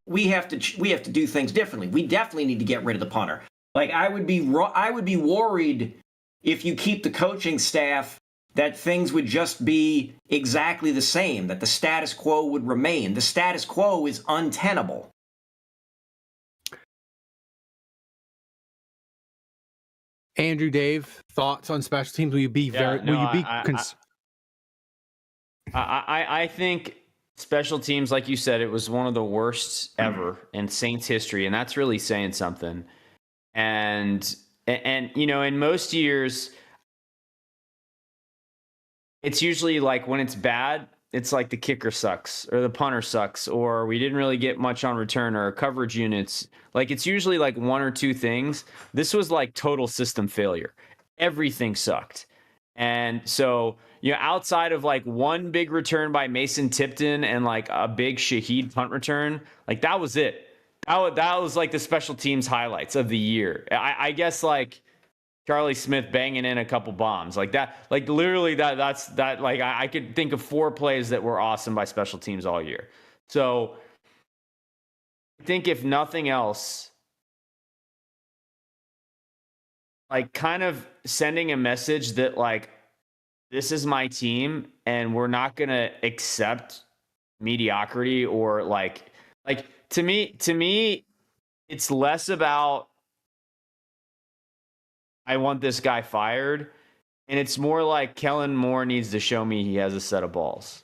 we have to do things differently. We definitely need to get rid of the punter. I would be worried if you keep the coaching staff that things would just be exactly the same, that the status quo would remain. The status quo is untenable. Andrew, Dave, thoughts on special teams? Will you be I think special teams, like you said, it was one of the worst ever in Saints history, and that's really saying something. And in most years, it's usually when it's bad, it's the kicker sucks or the punter sucks or we didn't really get much on return or coverage units. It's usually one or two things. This was total system failure. Everything sucked. And so, outside of one big return by Mason Tipton and a big Shaheed punt return, that was it. That was the special teams highlights of the year. I guess Charlie Smith banging in a couple bombs that, literally that's I could think of 4 plays that were awesome by special teams all year. So I think if nothing else, kind of sending a message that this is my team and we're not going to accept mediocrity or to me, it's less about I want this guy fired, and it's more Kellen Moore needs to show me he has a set of balls,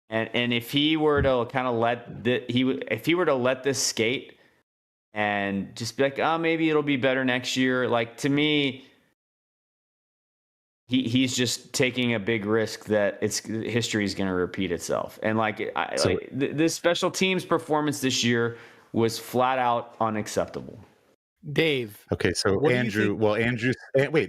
and if he were to kind of if he were to let this skate and just be maybe it'll be better next year. To me, he's just taking a big risk that history is going to repeat itself. And this special teams performance this year was flat out unacceptable. Dave. Okay, so What do you Andrew. think-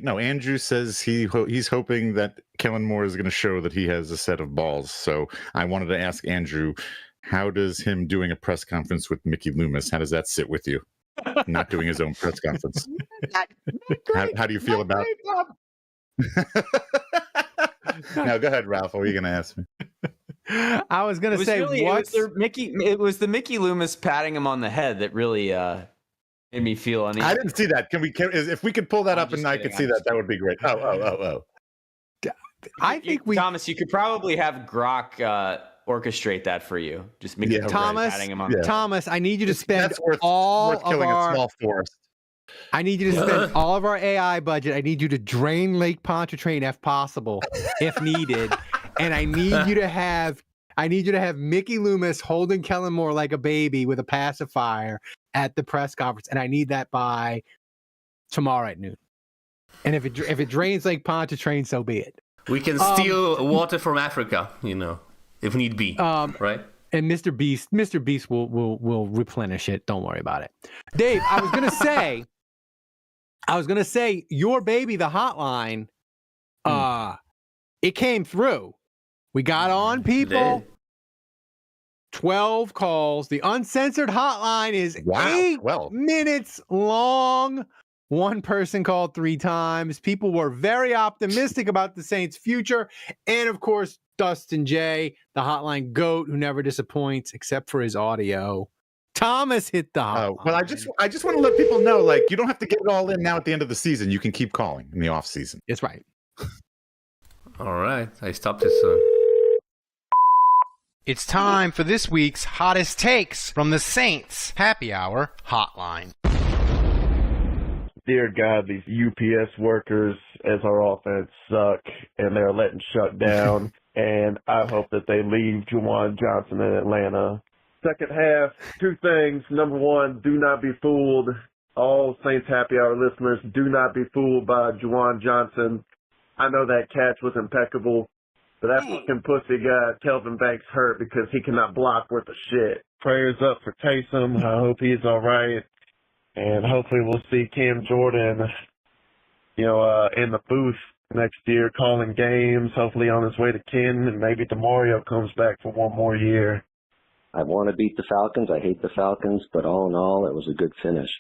Well, Andrew says he's hoping that Kellen Moore is going to show that he has a set of balls. So I wanted to ask Andrew, how does him doing a press conference with Mickey Loomis? How does that sit with you? Not doing his own press conference. How do you feel about? Now go ahead, Ralph. What were you going to ask me? I was going to say, it was the Mickey Loomis patting him on the head that really made me feel uneasy. I didn't see that. If we could pull that up just and I kidding, could see that, that would be great. Oh. I think Thomas, you could probably have Grok orchestrate that for you. Just Mickey Thomas, patting him on the head. Thomas, I need you to spend That's worth killing a small forest. I need you to spend all of our AI budget. I need you to drain Lake Pontchartrain if possible, if needed. And I need you to have Mickey Loomis holding Kellen Moore like a baby with a pacifier at the press conference. And I need that by tomorrow at noon. And if it drains Lake Pontchartrain, so be it. We can steal water from Africa, if need be, right? And Mr. Beast will replenish it. Don't worry about it. Dave, I was gonna say your baby, the hotline, it came through. We got on people. 12 calls. The uncensored hotline is 8 minutes long. One person called 3 times. People were very optimistic about the Saints' future. And of course, Dustin J, the hotline goat who never disappoints except for his audio. Thomas hit the hotline. Well, I just want to let people know, like, you don't have to get it all in now at the end of the season. You can keep calling in the off season. That's right. All right. I stopped it, so. It's time for this week's hottest takes from the Saints Happy Hour Hotline. Dear God, these UPS workers as our offense suck, and they're letting shut down, and I hope that they leave Juwan Johnson in Atlanta. Second half, 2 things. Number 1, do not be fooled. All Saints Happy Hour listeners, do not be fooled by Juwan Johnson. I know that catch was impeccable, but that fucking pussy guy, Kelvin Banks, hurt because he cannot block worth a shit. Prayers up for Taysom. I hope he's all right. And hopefully we'll see Cam Jordan, in the booth next year calling games, hopefully on his way to Ken, and maybe DeMario comes back for one more year. I want to beat the Falcons. I hate the Falcons, but all in all, it was a good finish.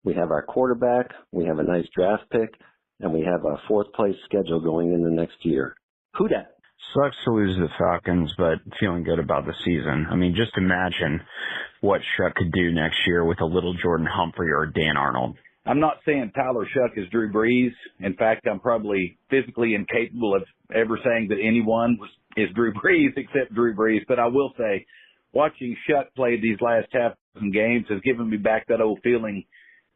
We have our quarterback, we have a nice draft pick, and we have a 4th place schedule going into next year. Who dat? Sucks to lose the Falcons, but feeling good about the season. I mean, just imagine what Shuck could do next year with a little Jordan Humphrey or Dan Arnold. I'm not saying Tyler Shuck is Drew Brees. In fact, I'm probably physically incapable of ever saying that anyone is Drew Brees except Drew Brees. But I will say, watching Shuck play these last half dozen games has given me back that old feeling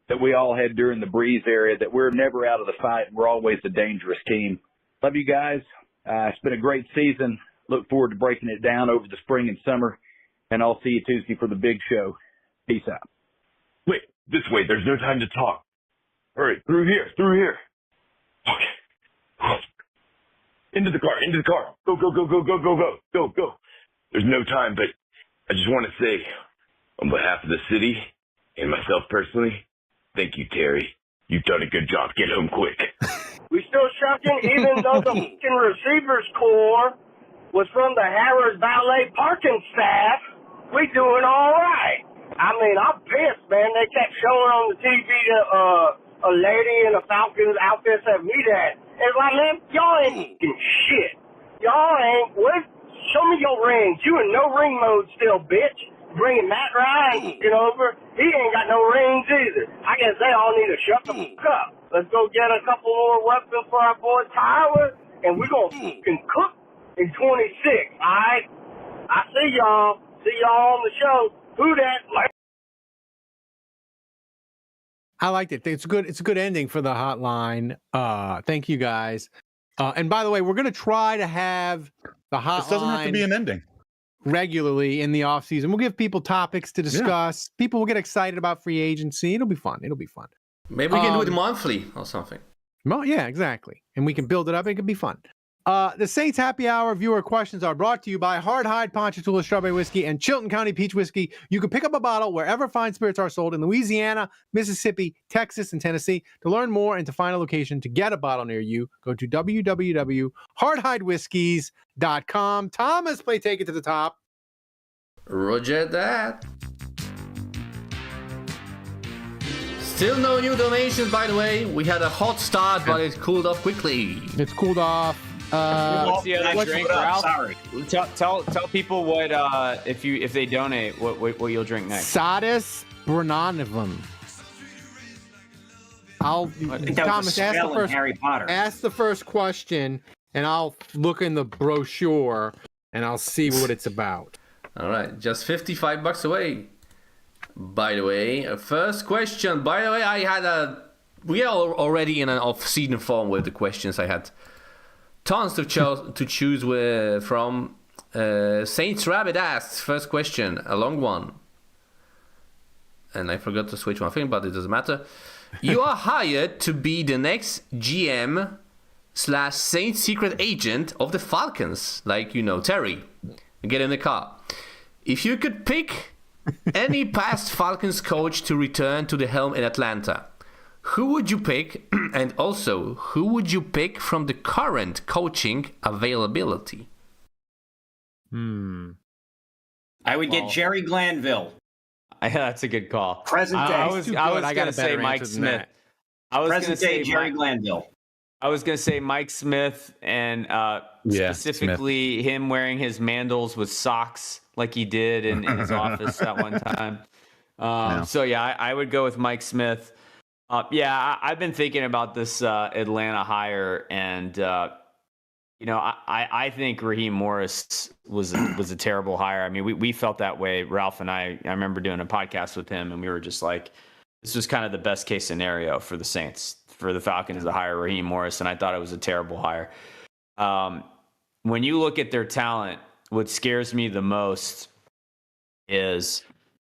that we all had during the Brees era, that we're never out of the fight and we're always a dangerous team. Love you guys. It's been a great season. Look forward to breaking it down over the spring and summer. And I'll see you Tuesday for the big show. Peace out. Wait, this way. There's no time to talk. All right, through here. Okay. Into the car. Go. There's no time, but I just want to say, on behalf of the city and myself personally, thank you, Terry. You've done a good job. Get home quick. We still shucking, even though the fucking receivers corps was from the Harris Valet parking staff. We doing all right. I mean, I'm pissed, man. They kept showing on the TV a lady in a Falcons outfit said, "Me that." It's like, man, y'all ain't fucking shit. Y'all ain't. Show me your rings. You in no ring mode still, bitch. Bringing Matt Ryan over. He ain't got no rings either. I guess they all need to shut the fuck up. Let's go get a couple more weapons for our boy Tyler, and we're going to fucking cook in 26, all right? I see y'all. See y'all on the show. Who that? I liked it. It's good. It's a good ending for the hotline. Thank you guys. And by the way, we're going to try to have the hotline. This doesn't have to be an ending. Regularly in the off season. We'll give people topics to discuss. Yeah. People will get excited about free agency. It'll be fun. Maybe we can do it monthly or something. Well, yeah, exactly. And we can build it up. It could be fun. The Saints Happy Hour viewer questions are brought to you by Hard Hide Ponchatoula Strawberry Whiskey and Chilton County Peach Whiskey. You can pick up a bottle wherever fine spirits are sold in Louisiana, Mississippi, Texas, and Tennessee. To learn more and to find a location to get a bottle near you, go to www.hardhidewhiskies.com. Thomas, play Take It to the Top. Roger that. Still no new donations, by the way. We had a hot start, but it cooled off quickly. It's cooled off. What's the other drink, Ralph? Sorry. Tell people what if they donate, what you'll drink next. Sadis Brananivum. I think that was Thomas, a spell in Harry Potter. ask the first question, and I'll look in the brochure, and I'll see what it's about. All right, just $55 away. By the way, first question. By the way, we are already in an off-season form with the questions. I had tons to choose from. Saints Rabbit asks, first question, a long one. And I forgot to switch one thing, but it doesn't matter. You are hired to be the next GM / Saints secret agent of the Falcons. Like, Terry. Get in the car. If you could pick any past Falcons coach to return to the helm in Atlanta, who would you pick? And also, who would you pick from the current coaching availability? I would get Jerry Glanville. That's a good call. Present day. I was going to say Mike Smith. Present day Jerry Glanville. I was going to say Mike Smith, and specifically him wearing his mandals with socks like he did in his office that one time. So, I would go with Mike Smith. I've been thinking about this Atlanta hire, and, I think Raheem Morris was a terrible hire. I mean, we felt that way, Ralph and I remember doing a podcast with him, and we were just like, this was kind of the best case scenario for the Saints, for the Falcons to hire Raheem Morris, and I thought it was a terrible hire. When you look at their talent, what scares me the most is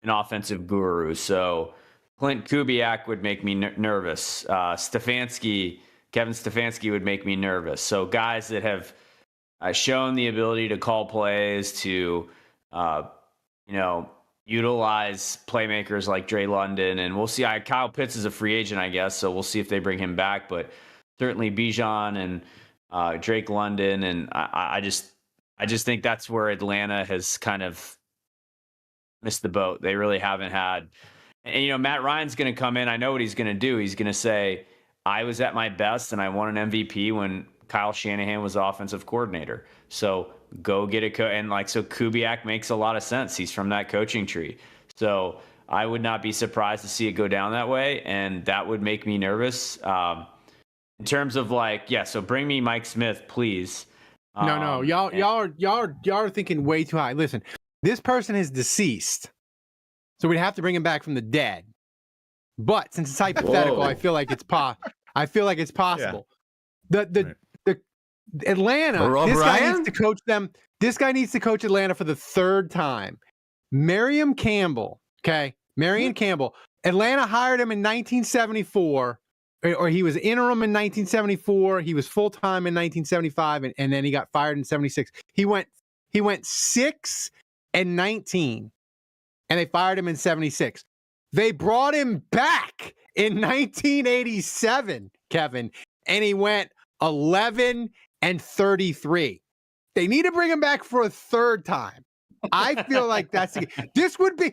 an offensive guru. So Clint Kubiak would make me nervous. Kevin Stefanski would make me nervous. So guys that have shown the ability to call plays, to utilize playmakers like Dre London, and we'll see. Kyle Pitts is a free agent, I guess, so we'll see if they bring him back. But certainly Bijan and Drake London, and I just think that's where Atlanta has kind of missed the boat. They really haven't had. And Matt Ryan's going to come in. I know what he's going to do. He's going to say, I was at my best and I won an MVP when Kyle Shanahan was offensive coordinator. So go get a coach. And so Kubiak makes a lot of sense. He's from that coaching tree. So I would not be surprised to see it go down that way. And that would make me nervous. In terms of so bring me Mike Smith, please. No. Y'all are thinking way too high. Listen, this person is deceased. So we'd have to bring him back from the dead. But since it's hypothetical, I feel like it's possible. Yeah. The Atlanta, guy needs to coach them. This guy needs to coach Atlanta for the third time. Marion Campbell. Atlanta hired him in 1974, or he was interim in 1974. He was full time in 1975, and then he got fired in 76. He went 6-19, and they fired him in 76. They brought him back in 1987, Kevin, and he went 11-33. They need to bring him back for a third time. I feel like this would be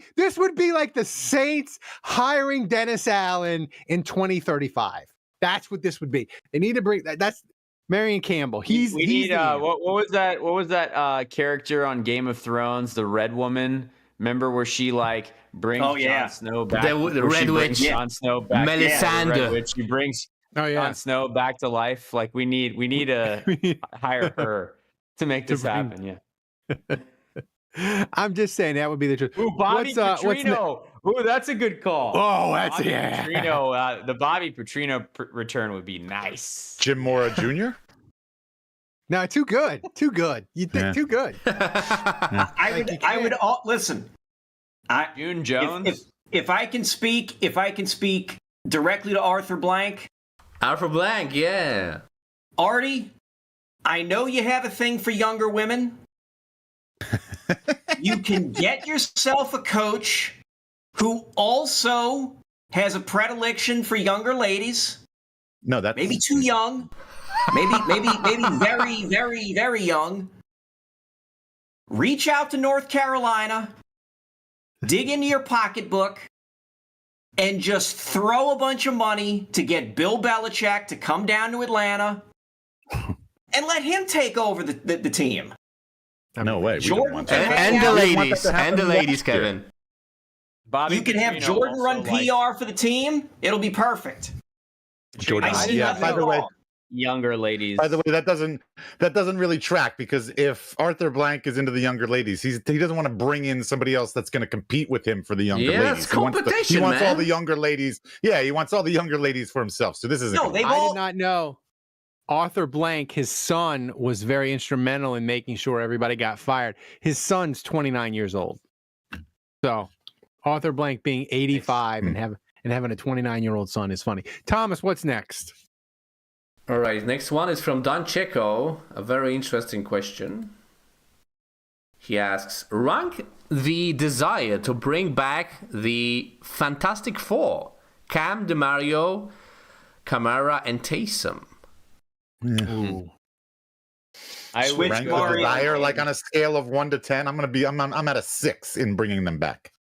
like the Saints hiring Dennis Allen in 2035. That's what this would be. They need to bring that's Marion Campbell. We need what was that character on Game of Thrones, the Red Woman? Remember where she brings Jon Snow back? The Red Witch. Jon Snow back. Melisandre. The Red Witch. She brings Jon Snow back to life. We need to hire her to make this happen. Yeah. I'm just saying that would be the truth. Ooh, Bobby Petrino. Ooh, that's a good call. Oh, that's Petrino. The Bobby Petrino return would be nice. Jim Mora Jr. No, too good. You think too good? I would listen. June Jones. If I can speak directly to Arthur Blank. Arthur Blank, yeah. Artie, I know you have a thing for younger women. You can get yourself a coach who also has a predilection for younger ladies. No, that's maybe too young. Maybe very, very, very young. Reach out to North Carolina, dig into your pocketbook, and just throw a bunch of money to get Bill Belichick to come down to Atlanta and let him take over the team. No way. Jordan And the ladies, Kevin. Bobby you can have Petrino Jordan run also PR for the team. It'll be perfect. Jordan. I see Yeah. nothing By the way, wrong. younger ladies. By the way, that doesn't really track, because if Arthur Blank is into the younger ladies, he doesn't want to bring in somebody else that's going to compete with him for the younger Yeah, ladies. it's competition, he wants all man. the younger ladies. Yeah, he wants all the younger ladies for himself. So this isn't. No, they've I all did not know. Arthur Blank, his son, was very instrumental in making sure everybody got fired. His son's 29 years old. So Arthur Blank being 85 and having a 29-year-old son is funny. Thomas, what's next? All right, next one is from Don Checo. A very interesting question. He asks, rank the desire to bring back the Fantastic Four: Cam, DeMario, Kamara, and Taysom. Ooh. I would Rank go the desire, like on a scale of 1 to 10. I'm at a 6 in bringing them back.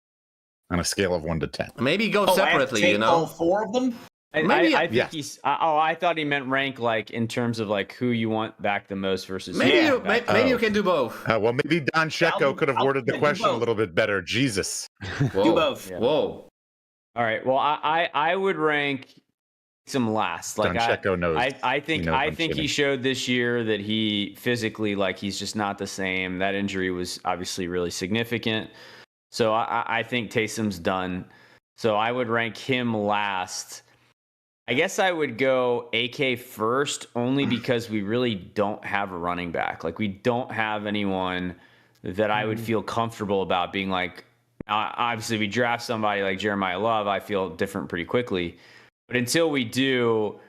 On a scale of 1 to 10. Maybe go I have to separately, take you know. all 4 of them. Maybe- I think yes. he's. I thought he meant rank like in terms of like who you want back the most versus. Maybe who you you want back maybe the you most. can do both. Well, maybe Don Checo could have worded the do question a both. little bit better. Jesus. Whoa. Do both. Whoa. All right. Well, I would rank some last. Like Don Checo knows. I think He knows I'm he kidding. showed this year that he physically he's just not the same. That injury was obviously really significant. So I think Taysom's done. So I would rank him last. I guess I would go AK first, only because we really don't have a running back. Like, we don't have anyone that I would feel comfortable about being like, obviously we draft somebody like Jeremiah Love, I feel different pretty quickly. But until we do,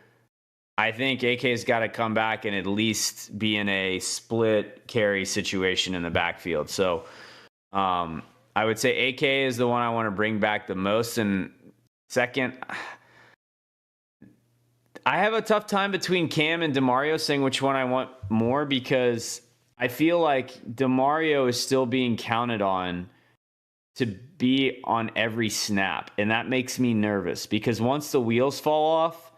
I think AK's got to come back and at least be in a split carry situation in the backfield. So I would say AK is the one I want to bring back the most. And second, I have a tough time between Cam and DeMario saying which one I want more, because I feel like DeMario is still being counted on to be on every snap. And that makes me nervous, because once the wheels fall off,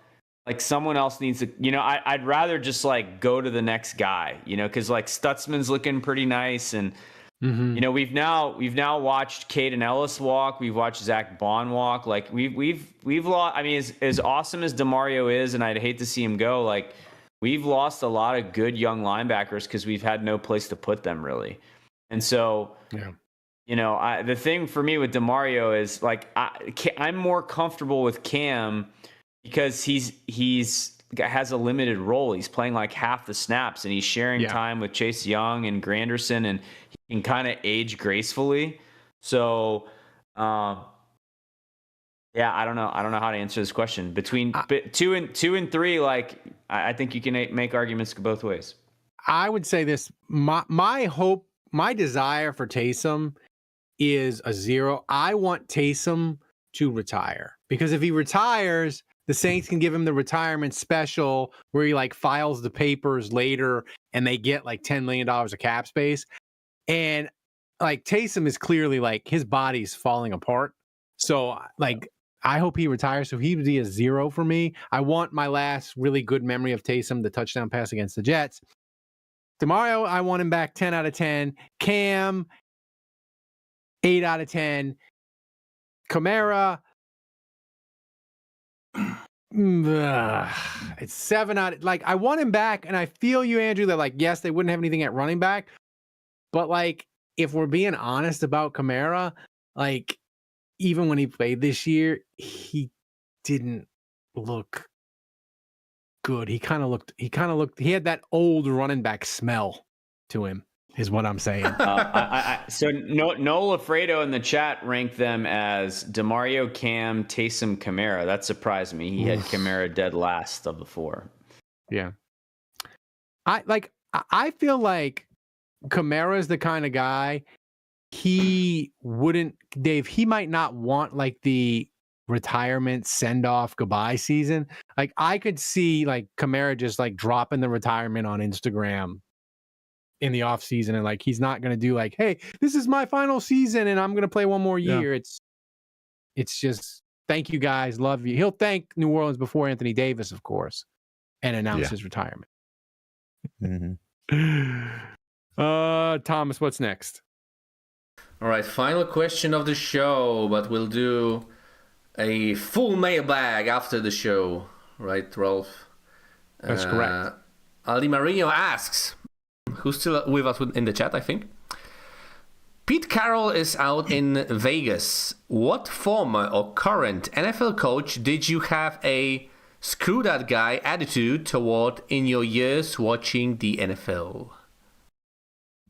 like, someone else needs to, I'd rather just go to the next guy, because Stutzman's looking pretty nice. And, we've now watched Caden Ellis walk. We've watched Zach Bond walk. We've lost. I mean, as awesome as DeMario is, and I'd hate to see him go, we've lost a lot of good young linebackers because we've had no place to put them, really. And so, the thing for me with DeMario is I'm more comfortable with Cam because he's has a limited role. He's playing half the snaps, and he's sharing time with Chase Young and Granderson, and he can kind of age gracefully. So, I don't know. I don't know how to answer this question. Between 2 and 3, I think you can make arguments both ways. I would say this: my hope, my desire for Taysom is a 0. I want Taysom to retire, because if he retires, the Saints can give him the retirement special where he files the papers later and they get $10 million of cap space. And Taysom is clearly his body's falling apart. So I hope he retires. So he would be a 0 for me. I want my last really good memory of Taysom, the touchdown pass against the Jets. DeMario, I want him back 10 out of 10. Cam, 8 out of 10. Kamara, it's 7 out of, I want him back, and I feel you, Andrew, that yes, they wouldn't have anything at running back, but if we're being honest about Kamara, even when he played this year, he didn't look good. He had that old running back smell to him, is what I'm saying. So Noel Alfredo in the chat ranked them as DeMario, Cam, Taysom, Kamara. That surprised me. He had Kamara dead last of the 4. Yeah. I feel like Kamara's the kind of guy he might not want like the retirement send-off goodbye season. Like I could see like Kamara just like dropping the retirement on Instagram in the off season, and like he's not going to do like, hey, this is my final season and I'm going to play one more year. It's just thank you guys, love you. He'll thank New Orleans before Anthony Davis, of course, and announce his retirement. Thomas, what's next? All right, final question of the show, but we'll do a full mailbag after the show, right, Rolf? That's correct. Aldi Marino asks, who's still with us in the chat, I think. Pete Carroll is out in Vegas. What former or current NFL coach did you have a screw that guy attitude toward in your years watching the NFL?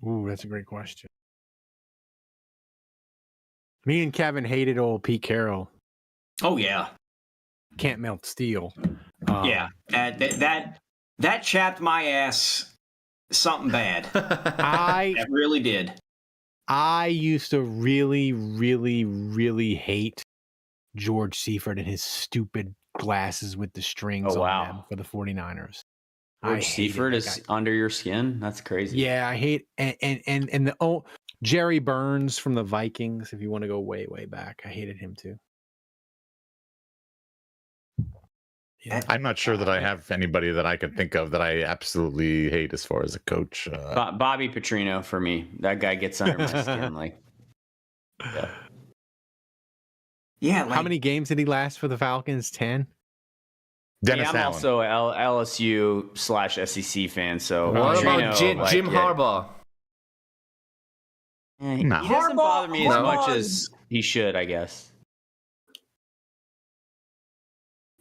Ooh, that's a great question. Me and Kevin hated old Pete Carroll. Oh yeah, can't melt steel. Yeah, that chapped my ass something bad. It really did. I used to really, really, really hate George Seifert and his stupid glasses with the strings on them for the 49ers. George Seifert is under your skin? That's crazy. Yeah, I hate and the Jerry Burns from the Vikings, if you want to go way, way back. I hated him too. Yeah. I'm not sure that I have anybody that I can think of that I absolutely hate as far as a coach. Bobby Petrino for me. That guy gets under my skin. Like, how many games did he last for the Falcons? 10. Dennis I'm Allen. also LSU/SEC fan. So what about Jim Harbaugh? He doesn't bother me as much as he should, I guess.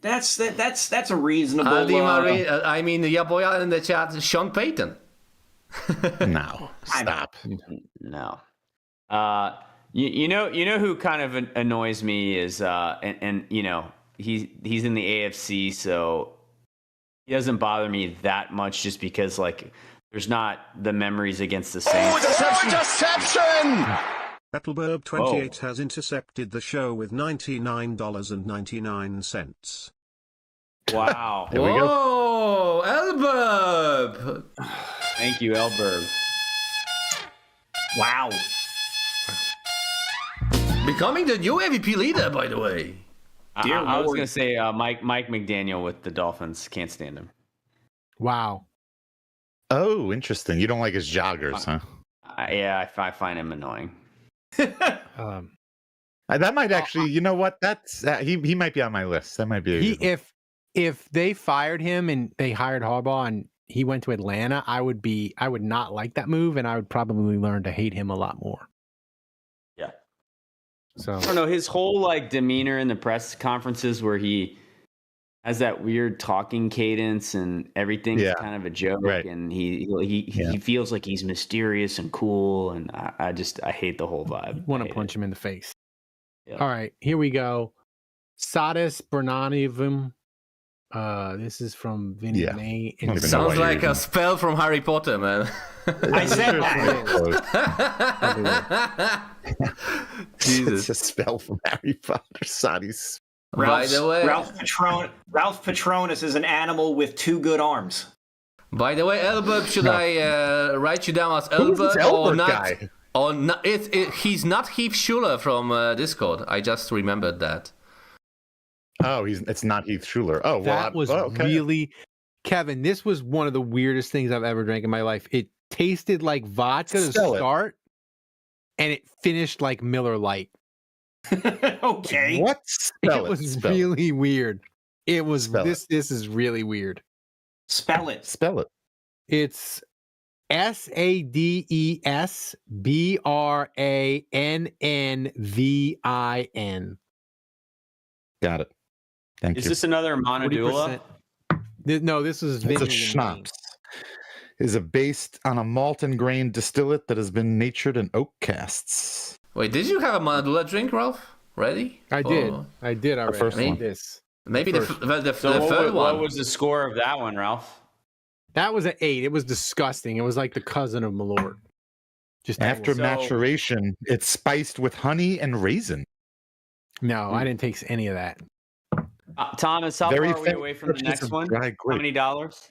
That's a reasonable. I mean, your boy in the chat is Sean Payton. No, stop. No. You know who kind of annoys me is and you know he's in the AFC, so he doesn't bother me that much just because like there's not the memories against the Saints. Oh, interception! Battleburb28 has intercepted the show with $99.99. Wow. There we go. Whoa, Elburb! Thank you, Elburb. Wow. Becoming the new MVP leader, by the way. I was going to say Mike McDaniel with the Dolphins. Can't stand him. Wow. Oh, interesting. You don't like his joggers, huh? Yeah, I find him annoying. That might actually, you know what? That's he might be on my list. That might be if they fired him and they hired Harbaugh and he went to Atlanta, I would not like that move, and I would probably learn to hate him a lot more. Yeah. So I don't know, his whole like demeanor in the press conferences where he has that weird talking cadence and everything's kind of a joke, right. And he feels like he's mysterious and cool, and I hate the whole vibe. Want to punch him in the face. Yeah. All right, here we go. Sadis Bernanivim. This is from Vinny May. Sounds like a spell from Harry Potter, man. I said Jesus. It's a spell from Harry Potter. Sadis. By the way, Ralph Patronus is an animal with two good arms. By the way, Elburb, should I write you down as Elburb or not? Guy? Or not? He's not Heath Schuler from Discord. I just remembered that. Oh, it's not Heath Schuler. Oh, well, that was really, Kevin. This was one of the weirdest things I've ever drank in my life. It tasted like vodka to start, and it finished like Miller Lite. Okay. What? It was really weird. It was this. This is really weird. Spell it. Spell it. It's SADESBRANNVIN. Got it. Thank you. Is this another Monodula? No, this is it's a schnapps. Is based on a malt and grain distillate that has been natured in oak casts. Wait, did you have a Monodula drink, Ralph? Ready? I did already. First one. Maybe the third one. What was the score of that one, Ralph? That was an 8. It was disgusting. It was like the cousin of Malort. Just After maturation, it's spiced with honey and raisin. No, I didn't taste any of that. Thomas, how far are we away from the next one? How many dollars?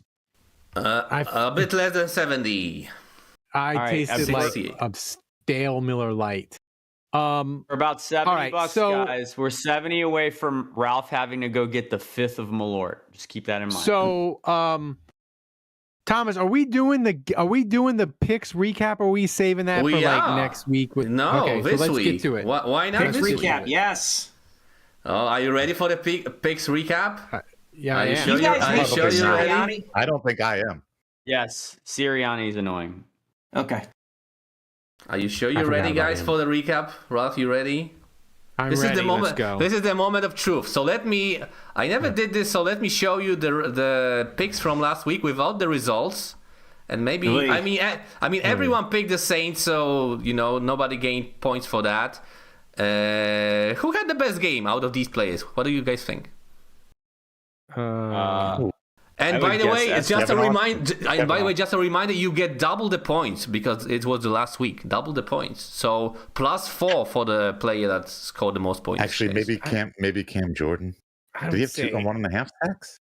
A bit less than 70. I tasted like a stale Miller Lite. For about $70, guys. We're 70 away from Ralph having to go get the 5th of Malort. Just keep that in mind. So, Thomas, are we doing the picks recap? Or are we saving that for like next week? This let's week. Get to it. Why not? Picks recap, yes. Oh, are you ready for the picks recap? Yeah, are you sure you're ready? I don't think I am. Yes, Sirianni is annoying. Okay. Are you sure you're ready, guys, for the recap? Ralph, you ready? This is the moment. Let's go. This is the moment of truth. So I never did this, so let me show you the picks from last week without the results. And maybe, everyone picked the Saints, so, nobody gained points for that. Who had the best game out of these players? What do you guys think? And by the way, just a reminder, you get double the points because it was the last week. Double the points. So +4 for the player that scored the most points. Actually, maybe Cam Jordan. Did he have 1.5 sacks?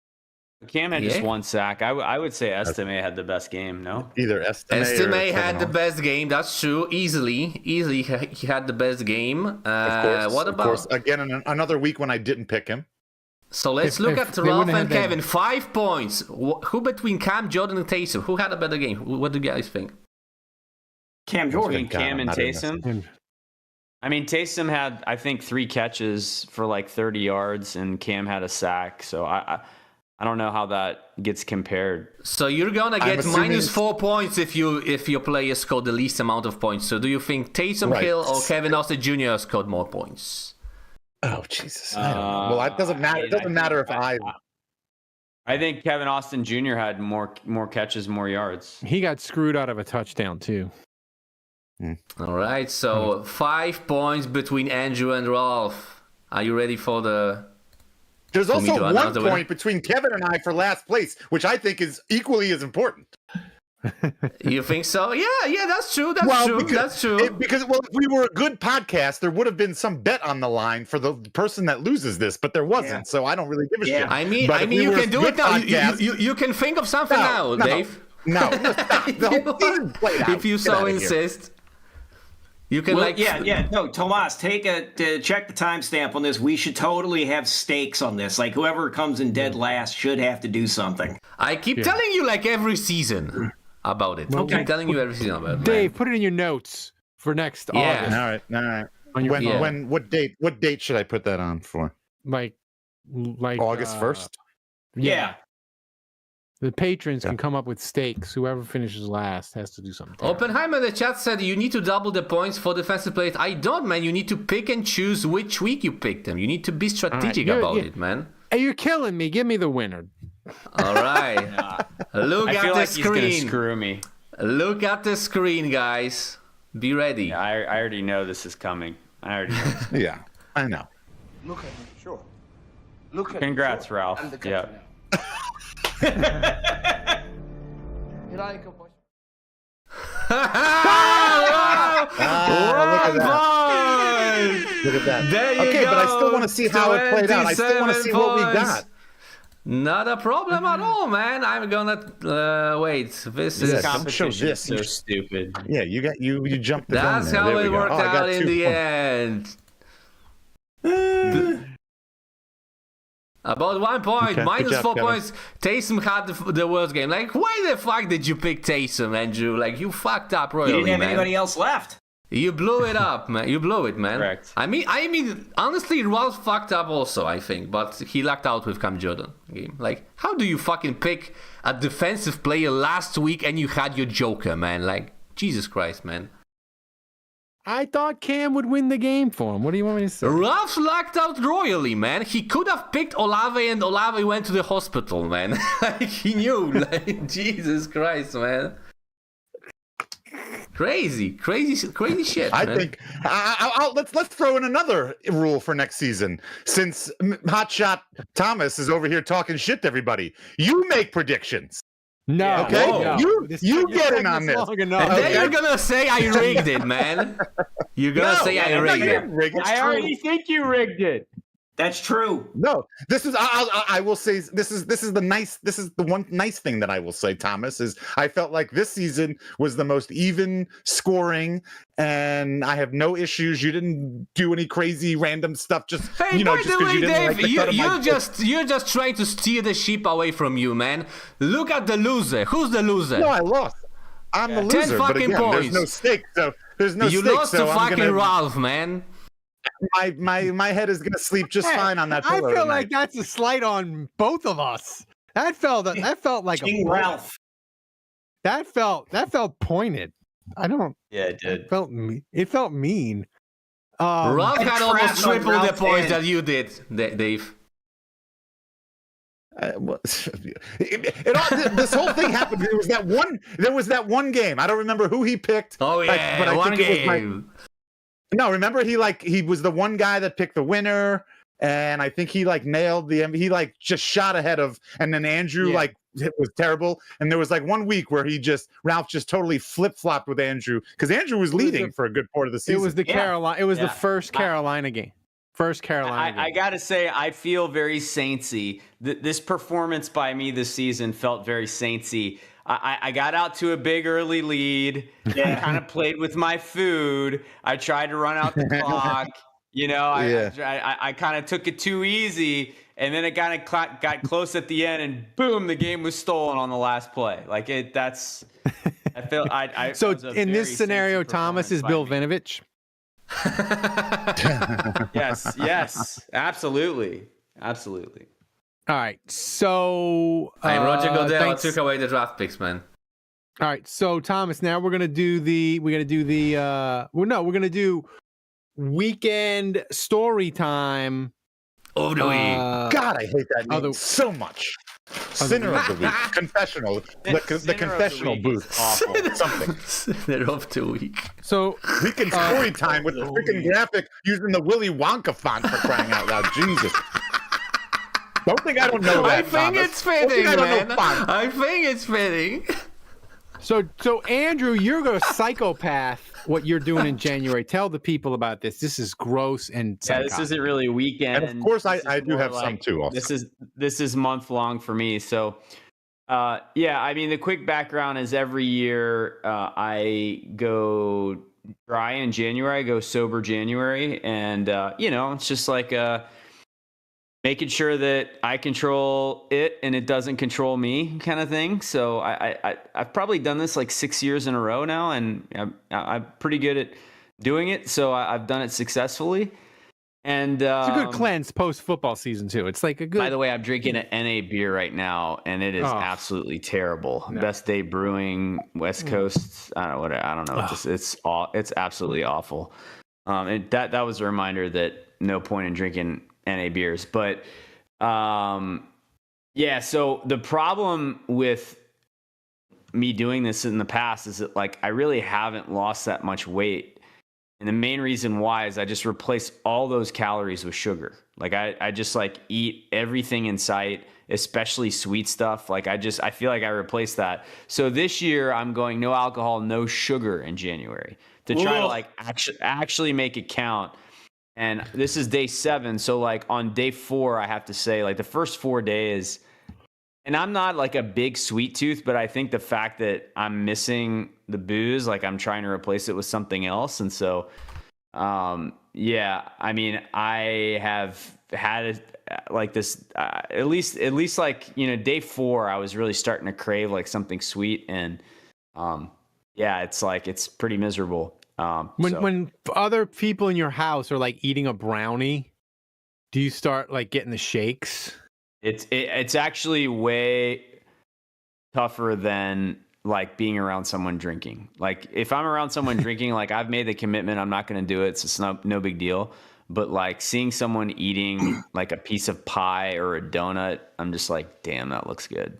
Cam had just 1 sack. I would say Estime had the best game, no? Either Estime had the best game. That's true. Easily he had the best game. Of course. Again, another week when I didn't pick him. So let's look at Ralph and Kevin. 5 points. Who between Cam, Jordan, and Taysom? Who had a better game? What do you guys think? Cam Jordan. Between Cam and Taysom? I mean, Taysom had, I think, 3 catches for like 30 yards, and Cam had a sack. So I don't know how that gets compared. So you're gonna get -4 points if your player scored the least amount of points. So do you think Taysom Hill or Kevin Austin Jr. scored more points? Oh Jesus! I don't know. Well, it doesn't matter. It doesn't matter if I think Kevin Austin Jr. had more catches, more yards. He got screwed out of a touchdown too. All right, so 5 points between Andrew and Ralph. Are you ready for the? There's also 1 point between Kevin and I for last place, which I think is equally as important. You think so? Yeah, that's true. That's true. Because if we were a good podcast, there would have been some bet on the line for the person that loses this, but there wasn't. So I don't really give a shit. I mean, you can do it now. You can think of something now, Dave. No, if you so insist. You can Tomas, check the timestamp on this. We should totally have stakes on this. Like whoever comes in dead last should have to do something. I keep telling you like every season about it. Okay. I keep telling you every season about it. Dave, put it in your notes for next August. All right. What date should I put that on for? Like August 1st? Yeah. The patrons can come up with stakes. Whoever finishes last has to do something. Oppenheimer in the chat said you need to double the points for defensive players. I don't, man. You need to pick and choose which week you pick them. You need to be strategic about it, man. Hey, you're killing me. Give me the winner. All right. Look at the screen. He's gonna screw me. Look at the screen, guys. Be ready. Yeah, I already know this is coming. I already know. Yeah, I know. Look at me, sure. Look at Congrats, me, sure. Ralph. I'm the Yeah. You like a boy? Look at that. There you go. But I still want to see how it played out. I still want to see what we got. Not a problem at all, man. I'm gonna wait. This is competition. So stupid. Yeah, you jumped the gun. That's how it worked out in the end. About 1 point, -4 points. Taysom had the worst game. Like, why the fuck did you pick Taysom, Andrew? Like, you fucked up royally, man. You didn't have anybody else left. You blew it up, man. You blew it, man. Correct. I mean, honestly, Ralph fucked up also, I think, but he lucked out with Cam Jordan game. Like, how do you fucking pick a defensive player last week and you had your Joker, man? Like, Jesus Christ, man. I thought Cam would win the game for him. What do you want me to say? Ralph lucked out royally, man. He could have picked Olave and Olave went to the hospital, man. Like, he knew. Like, Jesus Christ, man. Crazy shit. I think let's throw in another rule for next season. Since Hotshot Thomas is over here talking shit to everybody, you make predictions. No. Okay, no. you get in on this. And then you're gonna say I rigged it, man. You're gonna say I rigged it. I already think you rigged it. That's true. No, this is. I will say this is the one nice thing that I will say, Thomas, is I felt like this season was the most even scoring, and I have no issues. You didn't do any crazy random stuff. Just Hey, just by the because way, you didn't like Dave, the cut of my you're just trying to steer the sheep away from you, man. Look at the loser. Who's the loser? No, I lost. I'm the 10 loser. But fucking again, points. there's no stake. So there's no You stake. lost so to I'm fucking gonna, Ralph, man. My head is gonna sleep just fine on that I pillow feel tonight. like that's a slight on both of us. That felt like King a Ralph. That felt pointed. I don't. Yeah, it did. It felt mean. Ralph had almost shrapnel triple the Ralph's points head. that you did, Dave. This whole thing happened. There was that one game. I don't remember who he picked. Oh yeah, but I one think it was game. No, remember he was the one guy that picked the winner, and I think he nailed the he just shot ahead of, and then Andrew it was terrible, and there was 1 week where Ralph just totally flip-flopped with Andrew because Andrew was leading for a good part of the season. It was the Carolina. It was Yeah. the first Carolina game. First Carolina game. I gotta say, I feel very Saintsy. This performance by me this season felt very Saintsy. I got out to a big early lead. I kind of played with my food. I tried to run out the clock. I kind of took it too easy, and then it kind of got close at the end, and boom, the game was stolen on the last play. I feel I. So it was a in this very scenario, Saintsy Thomas is performance Bill by me. Vinovich. Yes, absolutely. All right, so Hey, Roger Goodell thanks. took away the draft picks, man. All right, so Thomas, now we're gonna do weekend story time. Of the week. God, I hate that name so much. Sinner of the week, confessional, the confessional booth, awful, something. Sinner of the week. So weekend story time with the freaking graphic using the Willy Wonka font for crying out loud. Jesus. Don't think I don't know that. I think Thomas. it's fitting, Don't think I don't man. know font. I think it's fitting. So Andrew, you're gonna psychopath what you're doing in January. Tell the people about this. This is gross and psychotic. This isn't really a weekend. And of course, This I is do more have some too. Also. This is month long for me. So, I mean, the quick background is every year I go dry in January. I go sober January, and it's just making sure that I control it and it doesn't control me, kind of thing. So I've probably done this 6 years in a row now, and I'm pretty good at doing it. So I've done it successfully. And it's a good cleanse post football season too. It's like a good. By the way, I'm drinking an NA beer right now, and it is absolutely terrible. No. Best Day Brewing, West Coast. I don't know. It's absolutely awful. And that was a reminder that no point in drinking NA beers. But so the problem with me doing this in the past is that I really haven't lost that much weight. And the main reason why is I just replace all those calories with sugar. I just eat everything in sight, especially sweet stuff. I feel like I replaced that. So this year I'm going no alcohol, no sugar in January to try to actually make it count. And this is day 7. So on day 4, I have to say the first 4 days, and I'm not a big sweet tooth, but I think the fact that I'm missing the booze, I'm trying to replace it with something else. And so, I mean, I have had it this, at least day 4, I was really starting to crave something sweet. And it's pretty miserable. When other people in your house are eating a brownie, do you start getting the shakes? It's actually way tougher than being around someone drinking. If I'm around someone drinking, I've made the commitment, I'm not going to do it. It's no big deal. But seeing someone eating a piece of pie or a donut, I'm just damn, that looks good.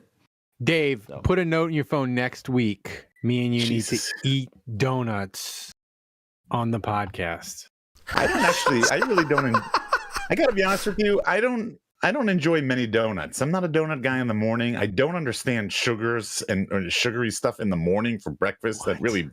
Dave, put a note in your phone next week. Me and you need to eat donuts on the podcast. I really don't. I got to be honest with you. I don't I don't enjoy many donuts. I'm not a donut guy in the morning. I don't understand sugars and sugary stuff in the morning for breakfast. That really.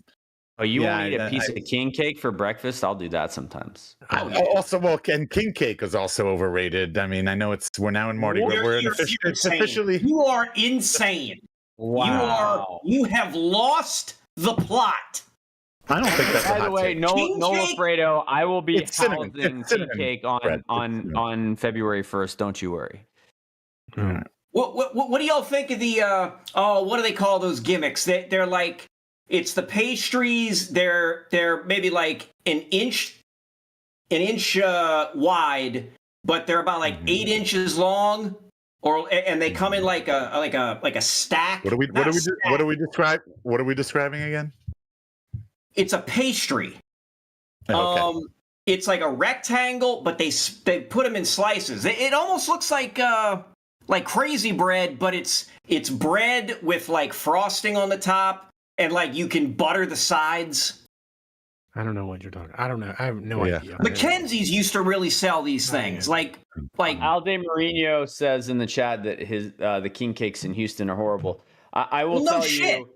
Oh, you won't eat a piece of king cake for breakfast? I'll do that sometimes. Also, and king cake is also overrated. I mean, I know we're now in Mardi Gras. It's officially. You are insane. Wow. You have lost the plot. I don't think that's. By the way, no Alfredo. I will be cinnamon. housing king cake on February 1st. Don't you worry. All right. What do y'all think of the what do they call those gimmicks? They're like, it's the pastries. They're maybe like an inch wide, but they're about like 8 inches long. And they come in like a stack. What are we describing again? It's a pastry. Okay. It's like a rectangle, but they put them in slices. It almost looks like crazy bread, but it's bread with like frosting on the top, and like you can butter the sides. I don't know what you're talking. I don't know. I have no idea. Mackenzie's used to really sell these things. Like Alde Marino says in the chat that the king cakes in Houston are horrible. I will tell you.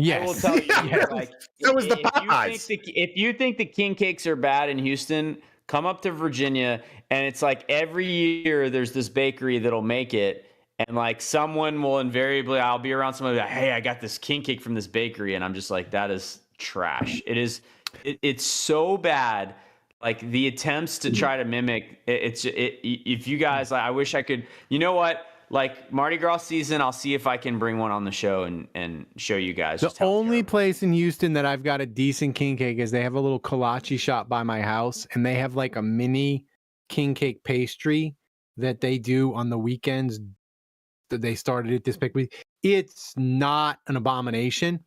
Yes. I will tell you. Like, so is the Popeyes. If you think the king cakes are bad in Houston, come up to Virginia, and it's like every year there's this bakery that'll make it, and like someone will invariably, I'll be around somebody like, hey, I got this king cake from this bakery, and I'm just like, that is trash. It is. It's so bad. Like the attempts to try to mimic if you guys, I wish I could. You know what? Like Mardi Gras season, I'll see if I can bring one on the show and show you guys. The only place in Houston that I've got a decent king cake is they have a little kolache shop by my house, and they have like a mini king cake pastry that they do on the weekends. That they started it this big week. It's not an abomination,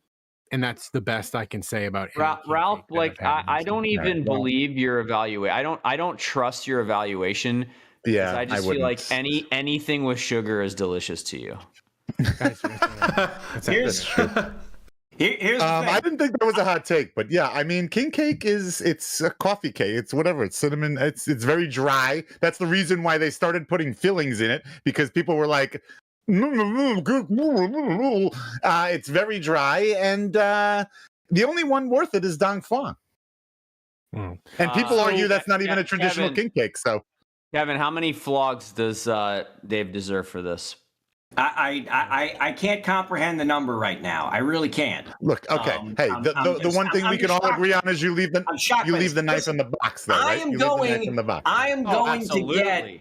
and that's the best I can say about it. Ralph. Like I don't even believe your evaluation. I don't trust your evaluation. Yeah, I just feel like anything with sugar is delicious to you. Here's the thing. I didn't think that was a hot take, but yeah, I mean, king cake it's a coffee cake. It's whatever. It's cinnamon. It's very dry. That's the reason why they started putting fillings in it, because people were like, it's very dry, and the only one worth it is Dong Fong. And people argue that's not even a traditional king cake. So. Kevin, how many flogs does Dave deserve for this? I can't comprehend the number right now. I really can't. Look, okay. The one thing we can all agree on is you leave the knife in the box, though, right? I am going to get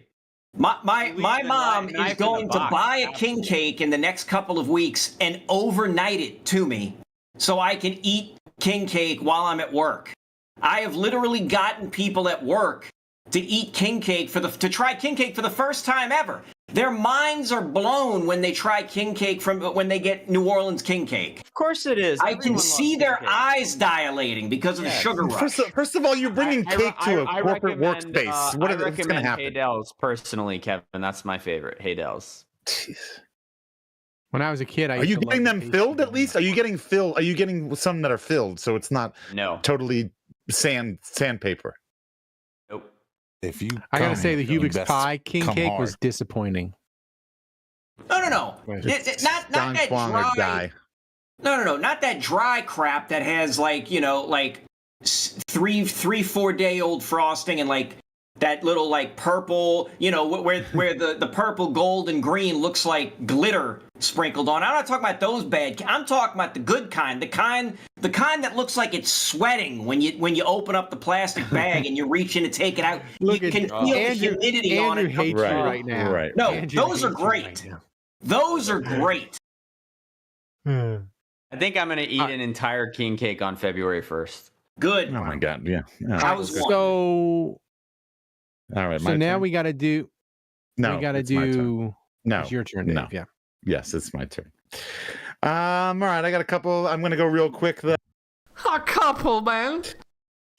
my mom is going to buy a king cake in the next couple of weeks and overnight it to me so I can eat king cake while I'm at work. I have literally gotten people at work to eat king cake to try king cake for the first time ever. Their minds are blown when they try king cake when they get New Orleans king cake. Of course it is. I can see their eyes dilating because of the sugar rush. First of all, you're bringing cake to a corporate workspace. What's going to happen? Haydell's personally, Kevin. That's my favorite. Haydell's. When I was a kid, are you getting them filled at least? Are you getting filled? Are you getting some that are filled so it's not totally sandpaper? I gotta say, the Hubix pie king cake was disappointing. No. Not that dry. No, not that dry crap that has like 3-4 day old frosting and like that little like purple, where the purple, gold, and green looks like glitter sprinkled on. I'm not talking about those bad. I'm talking about the good kind, the kind that looks like it's sweating when you open up the plastic bag and you reach in to take it out. You can feel the humidity on it. Hates you right now. Right. No, Andrew those are great. Those are great. I think I'm gonna eat an entire king cake on February 1st. Good. Oh my God, yeah. I was so. All right. So now we got to do. No, we got to do. No, it's your turn, Dave. No. Yeah. Yes, it's my turn. All right, I got a couple. I'm going to go real quick. A couple, man.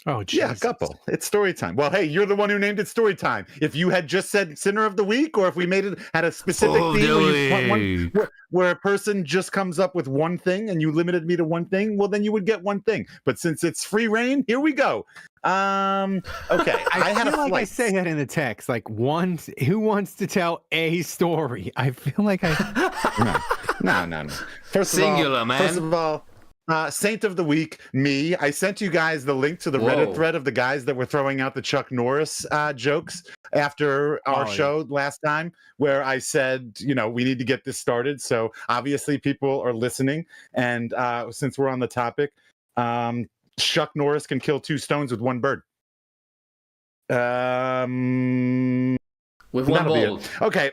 Oh, Jesus. Yeah, a couple. It's story time. Well, hey, you're the one who named it story time. If you had just said Sinner of the Week, or if we made it had a specific theme where a person just comes up with one thing and you limited me to one thing, well, then you would get one thing. But since it's free reign, here we go. Okay, I had feel a like I flight. say that in the text. Like, who wants to tell a story? I feel like I. No. Singular, man. First of all, Saint of the Week, me. I sent you guys the link to the Reddit thread of the guys that were throwing out the Chuck Norris jokes after our show last time, where I said, we need to get this started. So obviously people are listening. And since we're on the topic, Chuck Norris can kill 2 stones with 1 bird. With 1 ball. Okay.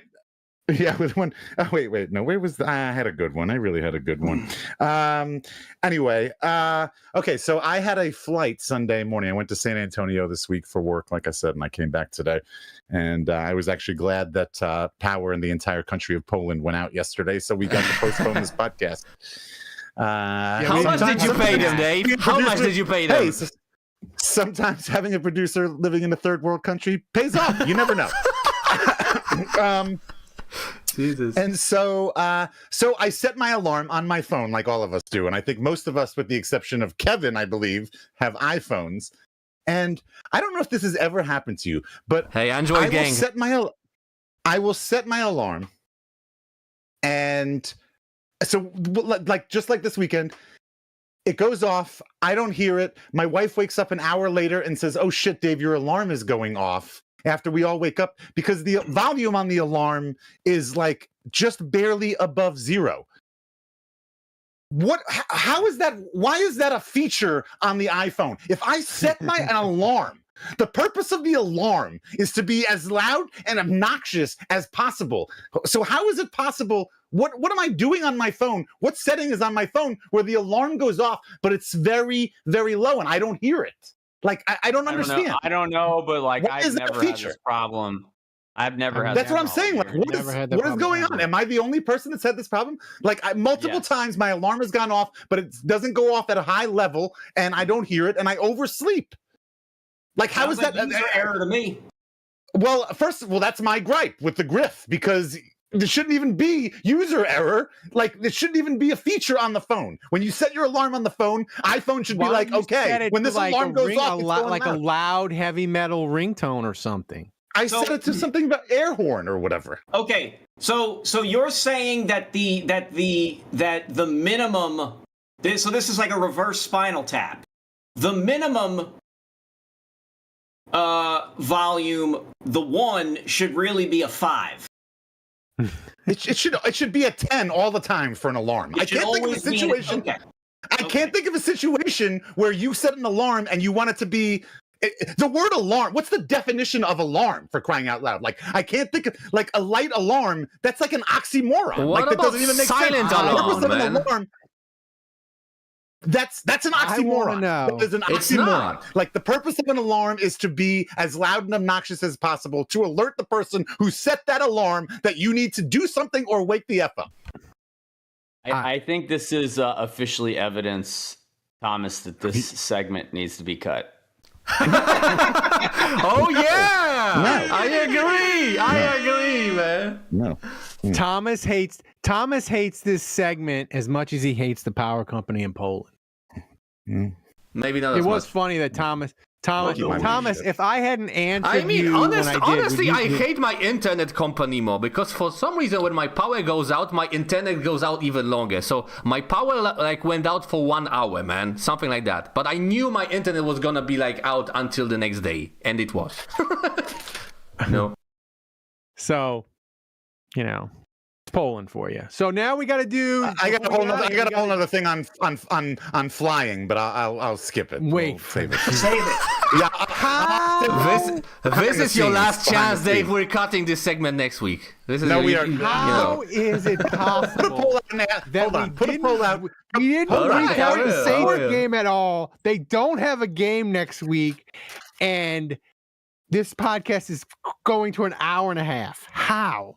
Yeah, with 1. Oh, wait. No, where was I had a good one. I really had a good one. Anyway, okay. So I had a flight Sunday morning. I went to San Antonio this week for work, like I said, and I came back today. And I was actually glad that power in the entire country of Poland went out yesterday, so we got to postpone this podcast. How much did you pay them, Dave? How much did you pay them? Hey, sometimes having a producer living in a third world country pays off. You never know. Jesus. And so I set my alarm on my phone, like all of us do, and I think most of us, with the exception of Kevin, I believe, have iPhones. And I don't know if this has ever happened to you, but hey, Android gang, I will set my alarm, and so just like this weekend, it goes off. I don't hear it. My wife wakes up an hour later and says, "Oh shit, Dave, your alarm is going off." After we all wake up, because the volume on the alarm is like just barely above 0. How is that? Why is that a feature on the iPhone? If I set an alarm, the purpose of the alarm is to be as loud and obnoxious as possible. So how is it possible? What am I doing on my phone? What setting is on my phone where the alarm goes off, but it's very, very low and I don't hear it? Like, I don't understand. I don't know, but like, I've never had feature? this problem. I've never had That's what I'm saying. Like, what is going on? Am I the only person that's had this problem? Like, multiple times my alarm has gone off, but it doesn't go off at a high level, and I don't hear it, and I oversleep. Like, how is that an error to me? Well, that's my gripe with the Griff, because there shouldn't even be user error. Like, there shouldn't even be a feature on the phone. When you set your alarm on the phone, iPhone should be like, okay, when this alarm goes off, it's a loud heavy metal ringtone or something. I set it to something about air horn or whatever. Okay, so you're saying that the minimum. So this is like a reverse Spinal Tap. The minimum volume, the 1 should really be a 5. It should be a 10 all the time for an alarm. I can't think of a situation. I can't think of a situation where you set an alarm and you want it to be the word alarm. What's the definition of alarm, for crying out loud? Like, I can't think of like a light alarm. That's like an oxymoron. What like, that about doesn't even make silent sense. alarm, man? Alarm, that's an oxymoron. That is an oxymoron. It's not. Like, the purpose of an alarm is to be as loud and obnoxious as possible to alert the person who set that alarm that you need to do something or wake the F up. I think this is officially evidence, Thomas, that this segment needs to be cut. Oh yeah, no. I agree, man. No. Thomas hates this segment as much as he hates the power company in Poland. Maybe not. It was funny that Thomas, if I hadn't answered I mean, you honestly, I hate my internet company more, because for some reason when my power goes out, my internet goes out even longer. So my power like went out for 1 hour, man, something like that. But I knew my internet was gonna be like out until the next day, and it was. No. So, it's Poland for you. So now we got to do. I got a whole other thing on flying, but I'll skip it. Wait, save it. Save it. Yeah. This is your last chance, Dave. We're cutting this segment next week. This is we are. How is it possible that put a poll out. We didn't record the Saints game at all. They don't have a game next week, and this podcast is going to an hour and a half. How?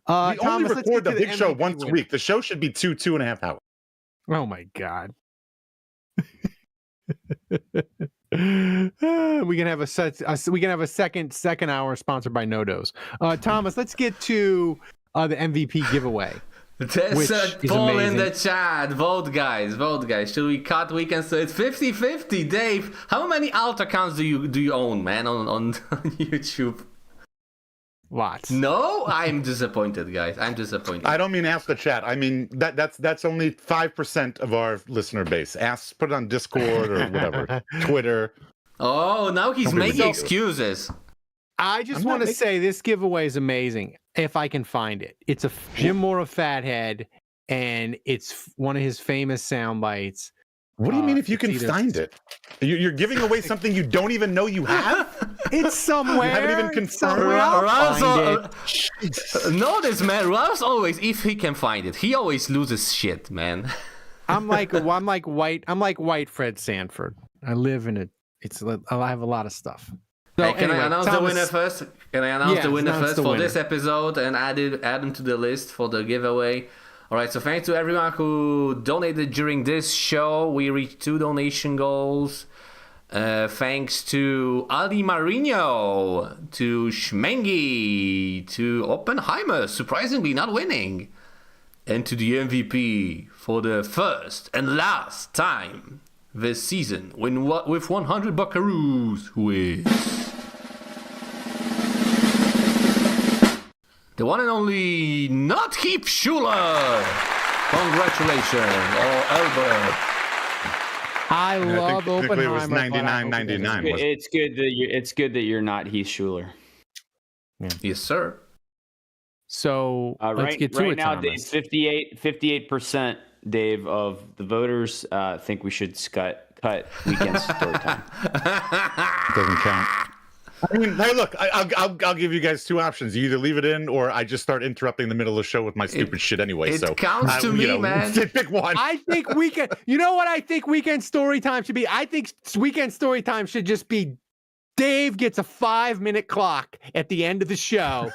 We only Thomas, record the big show once a week. The show should be 2.5 hours. Oh my God. We can have a second hour sponsored by NoDoz. Thomas, let's get to the MVP giveaway. There's a poll in the chat. Vote, guys. Should we cut weekends? So it's 50-50. Dave, how many alt accounts do you own, man, on YouTube? Lots. No, I'm disappointed, guys. I'm disappointed. I don't mean ask the chat. I mean that's only 5% of our listener base. Put it on Discord or whatever, Twitter. Oh, now he's making excuses. I just want to say this giveaway is amazing. If I can find it, it's a Jim Mora Fathead, and it's one of his famous sound bites. What do you mean if you can find it? You're giving away something you don't even know you have? It's somewhere. You haven't even confirmed. Notice, man. Ralph's always, if he can find it, he always loses shit, man. I'm like white Fred Sanford. I live in it. I have a lot of stuff. So hey, can I announce the winner first? Can I announce the winner first for this episode and add him to the list for the giveaway? All right, so thanks to everyone who donated during this show. We reached 2 donation goals. Thanks to Aldi Marino, to Schmengi, to Oppenheimer, surprisingly not winning, and to the MVP for the first and last time this season with 100 buckaroos, who is the one and only not Heap Schuler. Congratulations, Albert. I love Oppenheimer. It was 99.99. It's good that you're not Heath Schuler. Yeah. Yes, sir. So let's get to right it. Now, Thomas. Dave, 58%, Dave, of the voters think we should cut weekend story time. Doesn't count. I mean, hey, look, I'll give you guys 2 options. You either leave it in, or I just start interrupting the middle of the show with my stupid shit anyway. It so counts to me, man. Pick one. I think weekend. You know what I think weekend story time should be? I think weekend story time should just be Dave gets a 5-minute clock at the end of the show.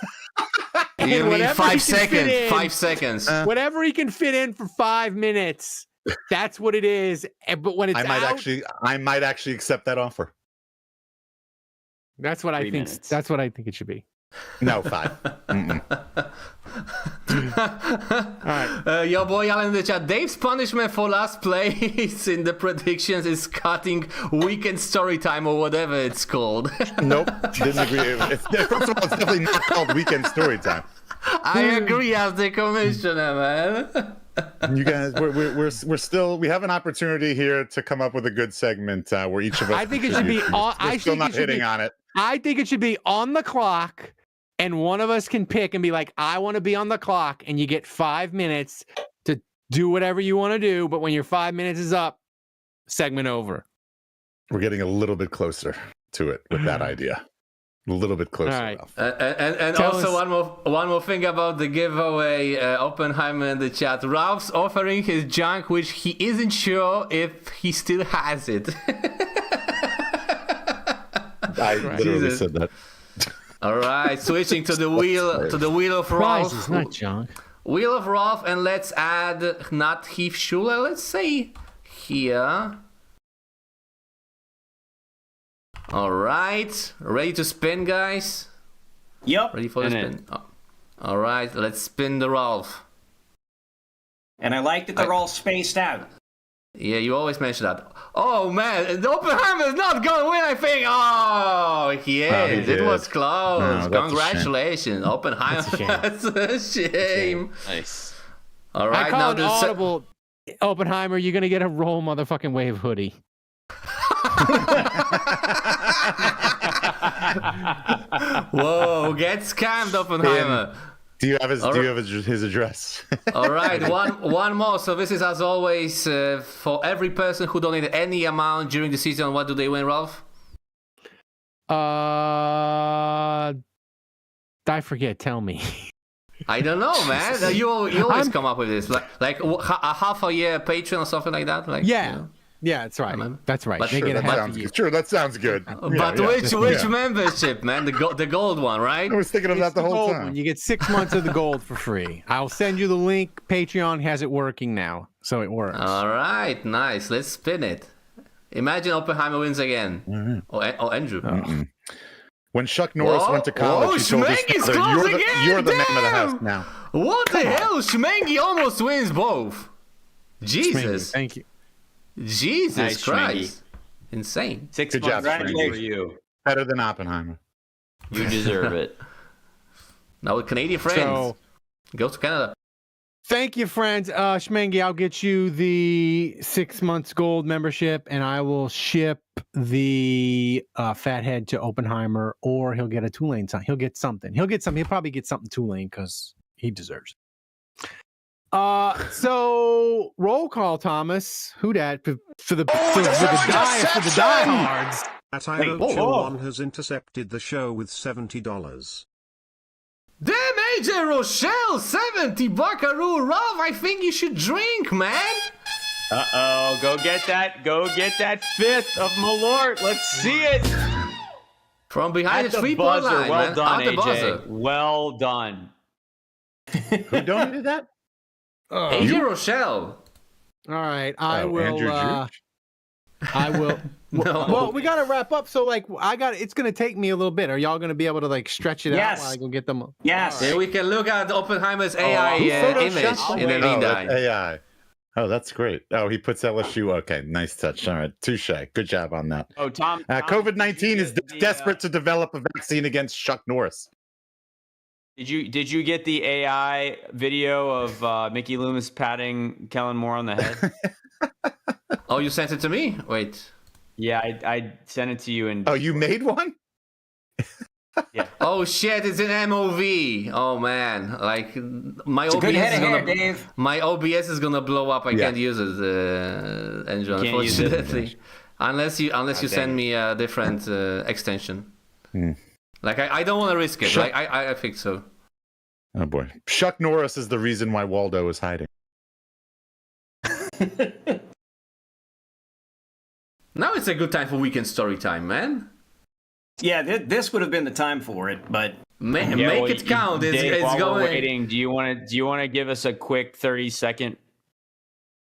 You mean 5 seconds? 5 seconds. Whatever he can fit in for 5 minutes. That's what it is. But when it's I might actually accept that offer. That's what I think. Minutes. That's what I think it should be. No, 5. All right. Your boy Alan in the chat. Dave's punishment for last place in the predictions is cutting weekend story time or whatever it's called. Nope, didn't agree. First of all, it's definitely not called weekend story time. I agree as the commissioner, man. You guys, we're still. We have an opportunity here to come up with a good segment where each of us. I think it should be. We're still not hitting on it. I think it should be on the clock, and one of us can pick and be like, "I want to be on the clock," and you get 5 minutes to do whatever you want to do. But when your 5 minutes is up, segment over. We're getting a little bit closer to it with that idea. A little bit closer. All right. And also one more thing about the giveaway. Oppenheimer in the chat. Ralph's offering his junk, which he isn't sure if he still has it. I literally said that. All right, switching to the wheel of Ralph. It's not junk. Wheel of Ralph, and let's add not Heath Schuler. Let's say here. All right, ready to spin, guys? Yep. Ready for the spin? Oh. All right, let's spin the Ralph. And I like that they're all spaced out. Yeah, you always mention that. Oh man, the Oppenheimer's not gonna win, I think. Oh, he is. It was close. No, congratulations, Oppenheimer. That's a shame. Nice. All right, I call it audible. Oppenheimer, you're gonna get a roll motherfucking wave hoodie. Whoa, get scammed, Oppenheimer. Do you have his address? All right, one more. So this is, as always, for every person who donated any amount during the season. What do they win, Ralph? I forget. Tell me. I don't know, man. You always come up with this, like a half a year Patreon or something like that. Like, yeah. You know? Yeah, that's right. That's right. But they get a half a year. Sure, that sounds good. But which membership, man? The gold one, right? I was thinking of that the whole time. One. You get 6 months of the gold for free. I'll send you the link. Patreon has it working now, so it works. All right, nice. Let's spin it. Imagine Oppenheimer wins again. Or Andrew. When Chuck Norris went to college, he told his Schmengi's father, close you're again! the man of the Damn! house now. What the hell? Schmengi almost wins both. Jesus. Thank you. Jesus Nice, Christ. Insane. 6 Good job, months Schmengi. for you. Better than Oppenheimer. You deserve it. Now with Canadian friends. So, Go to Canada. thank you, friends. Schmengi, I'll get you the 6 months gold membership, and I will ship the Fathead to Oppenheimer, or he'll get a Tulane sign. He'll get something. He'll probably get something Tulane because he deserves it. So roll call, Thomas. Who dat for the diehards? At has intercepted the show with $70. Damn, AJ Rochelle, 70 Buckaroo. Ralph, I think you should drink, man. Uh-oh, go get that fifth of Malort. Let's see it. From behind At the the 3-point buzzer. line, Well man. done, At the AJ. buzzer. Well done. Who donated that? AJ Rochelle. All right, I Oh, will. Andrew Juge? I will. No. Well, we got to wrap up. So, it's going to take me a little bit. Are y'all going to be able to stretch it Yes. out while I go get them? Yes. Then we can look at Oppenheimer's AI Who image photoshopped in the it? meantime. That's AI. Oh, that's great. Oh, he puts LSU. Okay, nice touch. All right, touche. Good job on that. Oh, Tom. COVID-19 is desperate to develop a vaccine against Chuck Norris. Did you get the AI video of Mickey Loomis patting Kellen Moore on the head? Oh, you sent it to me? Wait. Yeah, I sent it to you. And Oh, you made one? yeah. Oh shit! It's an MOV. Oh man, my It's a OBS good head is of gonna hair, Dave. my OBS is gonna blow up. I Yeah. can't use it, Andrew. Can't use it. Unfortunately, unless you dang send it. me a different extension. Hmm. I don't want to risk it. Sure. I think so. Oh boy, Chuck Norris is the reason why Waldo is hiding. Now it's a good time for weekend story time, man. Yeah, this would have been the time for it, but Make well, it count. Dave, It's while going. we're waiting, do you want to give us a quick 30-second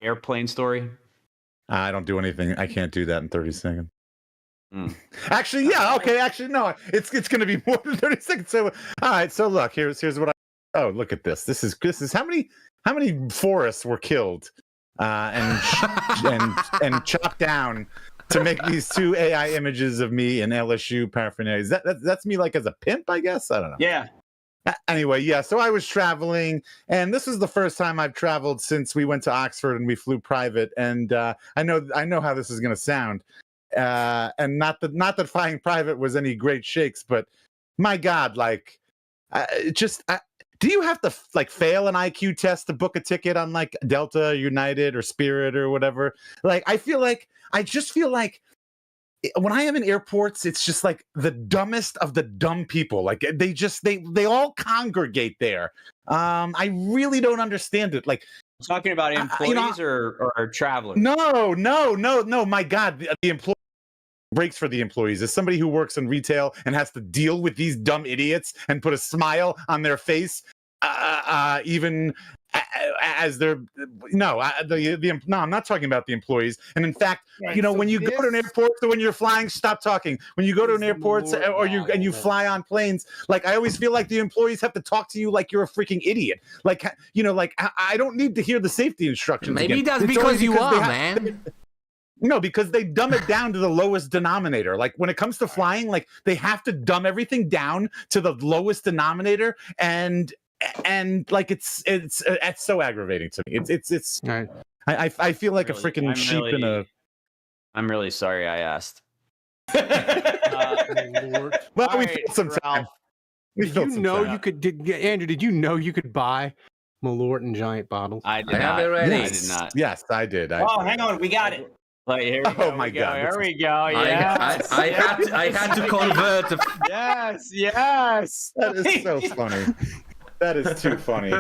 airplane story? I don't do anything. I can't do that in 30 seconds. Mm. Actually, yeah. Okay. Actually, no. It's going to be more than 30 seconds. So, all right. So look, here's what I. Oh, look at this. This is how many forests were killed and chopped down to make these two AI images of me and LSU paraphernalia. That's me as a pimp, I guess. I don't know. yeah. Anyway, yeah. So I was traveling, and this is the first time I've traveled since we went to Oxford and we flew private. And I know how this is going to sound. And not that flying private was any great shakes, but my God, do you have to fail an IQ test to book a ticket on Delta, United, or Spirit or whatever? I just feel like when I am in airports, it's just the dumbest of the dumb people. They all congregate there. I really don't understand it. Talking about employees or travelers? No. My God, the employee breaks for the employees. As somebody who works in retail and has to deal with these dumb idiots and put a smile on their face, even as they're I'm not talking about the employees. And in fact, when you go to an airport, so when you're flying, stop talking. When you go to an airport you fly on planes, I always feel like the employees have to talk to you like you're a freaking idiot. I don't need to hear the safety instructions. Maybe again. that's It's because only you are, they man. No, because they dumb it down to the lowest denominator. When it comes to flying, they have to dumb everything down to the lowest denominator, and it's so aggravating to me. It's Right. I feel like a freaking I'm sheep in a. I'm really sorry I asked. Lord. Well, All we right, filled some time. Andrew, did you know you could buy Malort in giant bottles? I did I have not. it ready. I did not. Yes, I did. Oh, hang on, we got it. Here we go. Oh my God, Here we go. I Yes. had to convert. Yes. That is so funny. That is too funny.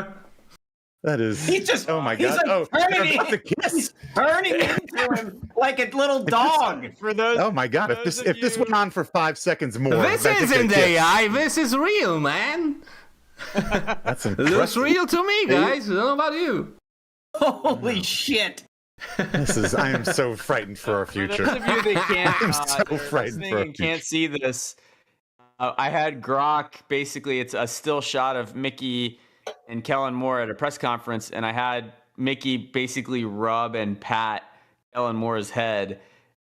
That is. He just. Oh my he's God. Oh, turning they're about to kiss. turning into him like a little dog. For those. Oh my God! If this went on for 5 seconds more, This I think isn't they'd kiss. AI. This is real, man. That's It looks impressive. real to me, guys. I don't know about you. Holy shit. I am so frightened for our future. For those of you that can't, I'm so frightened for our and future. can't see this, I had Grok. Basically, it's a still shot of Mickey and Kellen Moore at a press conference, and I had Mickey basically rub and pat Kellen Moore's head.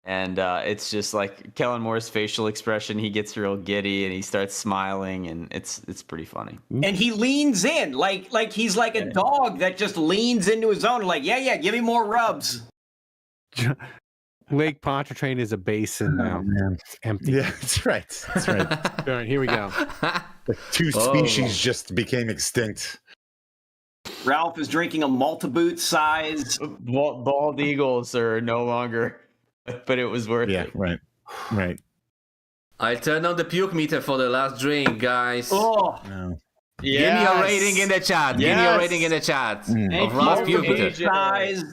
And it's just like Kellen Moore's facial expression. He gets real giddy and he starts smiling, and it's pretty funny. And he leans in like he's like a dog that just leans into his own. Like, yeah, give me more rubs. Lake Pontchartrain is a basin now. Man. It's empty. Yeah, that's right. That's right. All right, here we go. The two species just became extinct. Ralph is drinking a Maltaboot size. Bald eagles are no longer, but it was worth it. Right. I turned on the puke meter for the last drink, guys. Oh, No. Give me a rating in the chat. Give me a rating in the chat of Ralph's puke meter. size,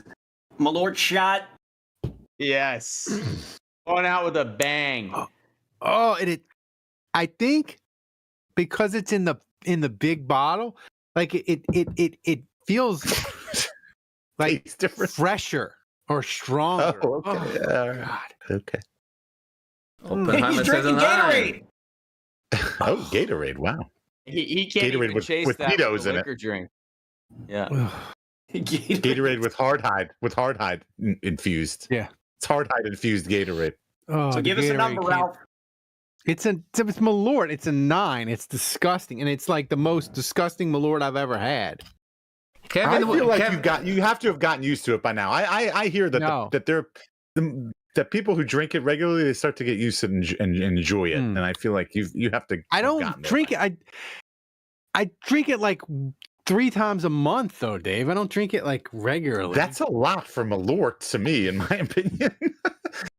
Malort shot. Yes, going out with a bang. Oh, I think because it's in the big bottle, like it feels like Tastes different. fresher or stronger. Oh, okay. God. Okay. Oppenheimer He's says drinking a Gatorade. Oh, Gatorade. Wow. He can't Gatorade even with chase that Tito's with a in it. liquor drink. Yeah. Gatorade with hardhide infused. Yeah. It's hardhide infused Gatorade. Oh, So the give us a Gatorade number, can't- Ralph. It's Malort. It's a 9. It's disgusting, and it's like the most disgusting Malort I've ever had. I feel like you have to have gotten used to it by now. I hear that that people who drink it regularly, they start to get used to it and enjoy it, and I feel like you have to. I don't drink it. I drink it like 3 times a month, though, Dave. I don't drink it like regularly. That's a lot for Malort to me, in my opinion.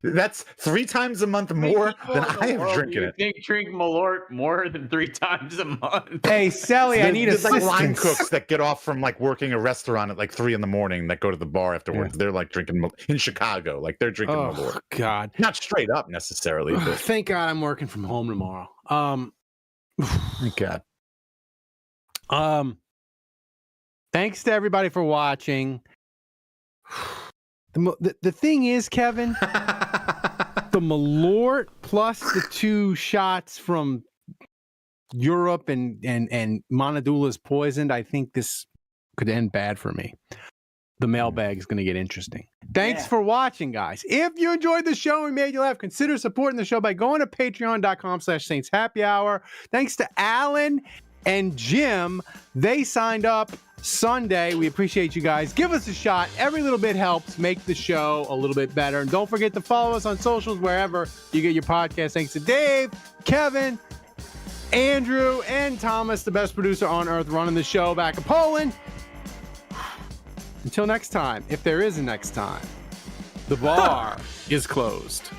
That's 3 times a month more than I have drinking it. You think drink Malort more than 3 times a month? Hey, Sally, I need There's like line assistance. cooks that get off from like working a restaurant at like 3 a.m. that go to the bar afterwards. They're like drinking in Chicago, like they're drinking Malort. God, not straight up necessarily. But thank God I'm working from home tomorrow. Thank God. Thanks to everybody for watching. The thing is, Kevin, the Malort plus the 2 shots from Europe and Monadula's poisoned, I think this could end bad for me. The mailbag is going to get interesting. Thanks for watching, guys. If you enjoyed the show and made you laugh, consider supporting the show by going to patreon.com/Saints Happy Hour. Thanks to Alan and Jim. They signed up Sunday. We appreciate you guys. Give us a shot. Every little bit helps make the show a little bit better. And don't forget to follow us on socials wherever you get your podcast. Thanks to Dave, Kevin, Andrew, and Thomas, the best producer on earth, running the show back in Poland. Until next time, if there is a next time, the bar is closed.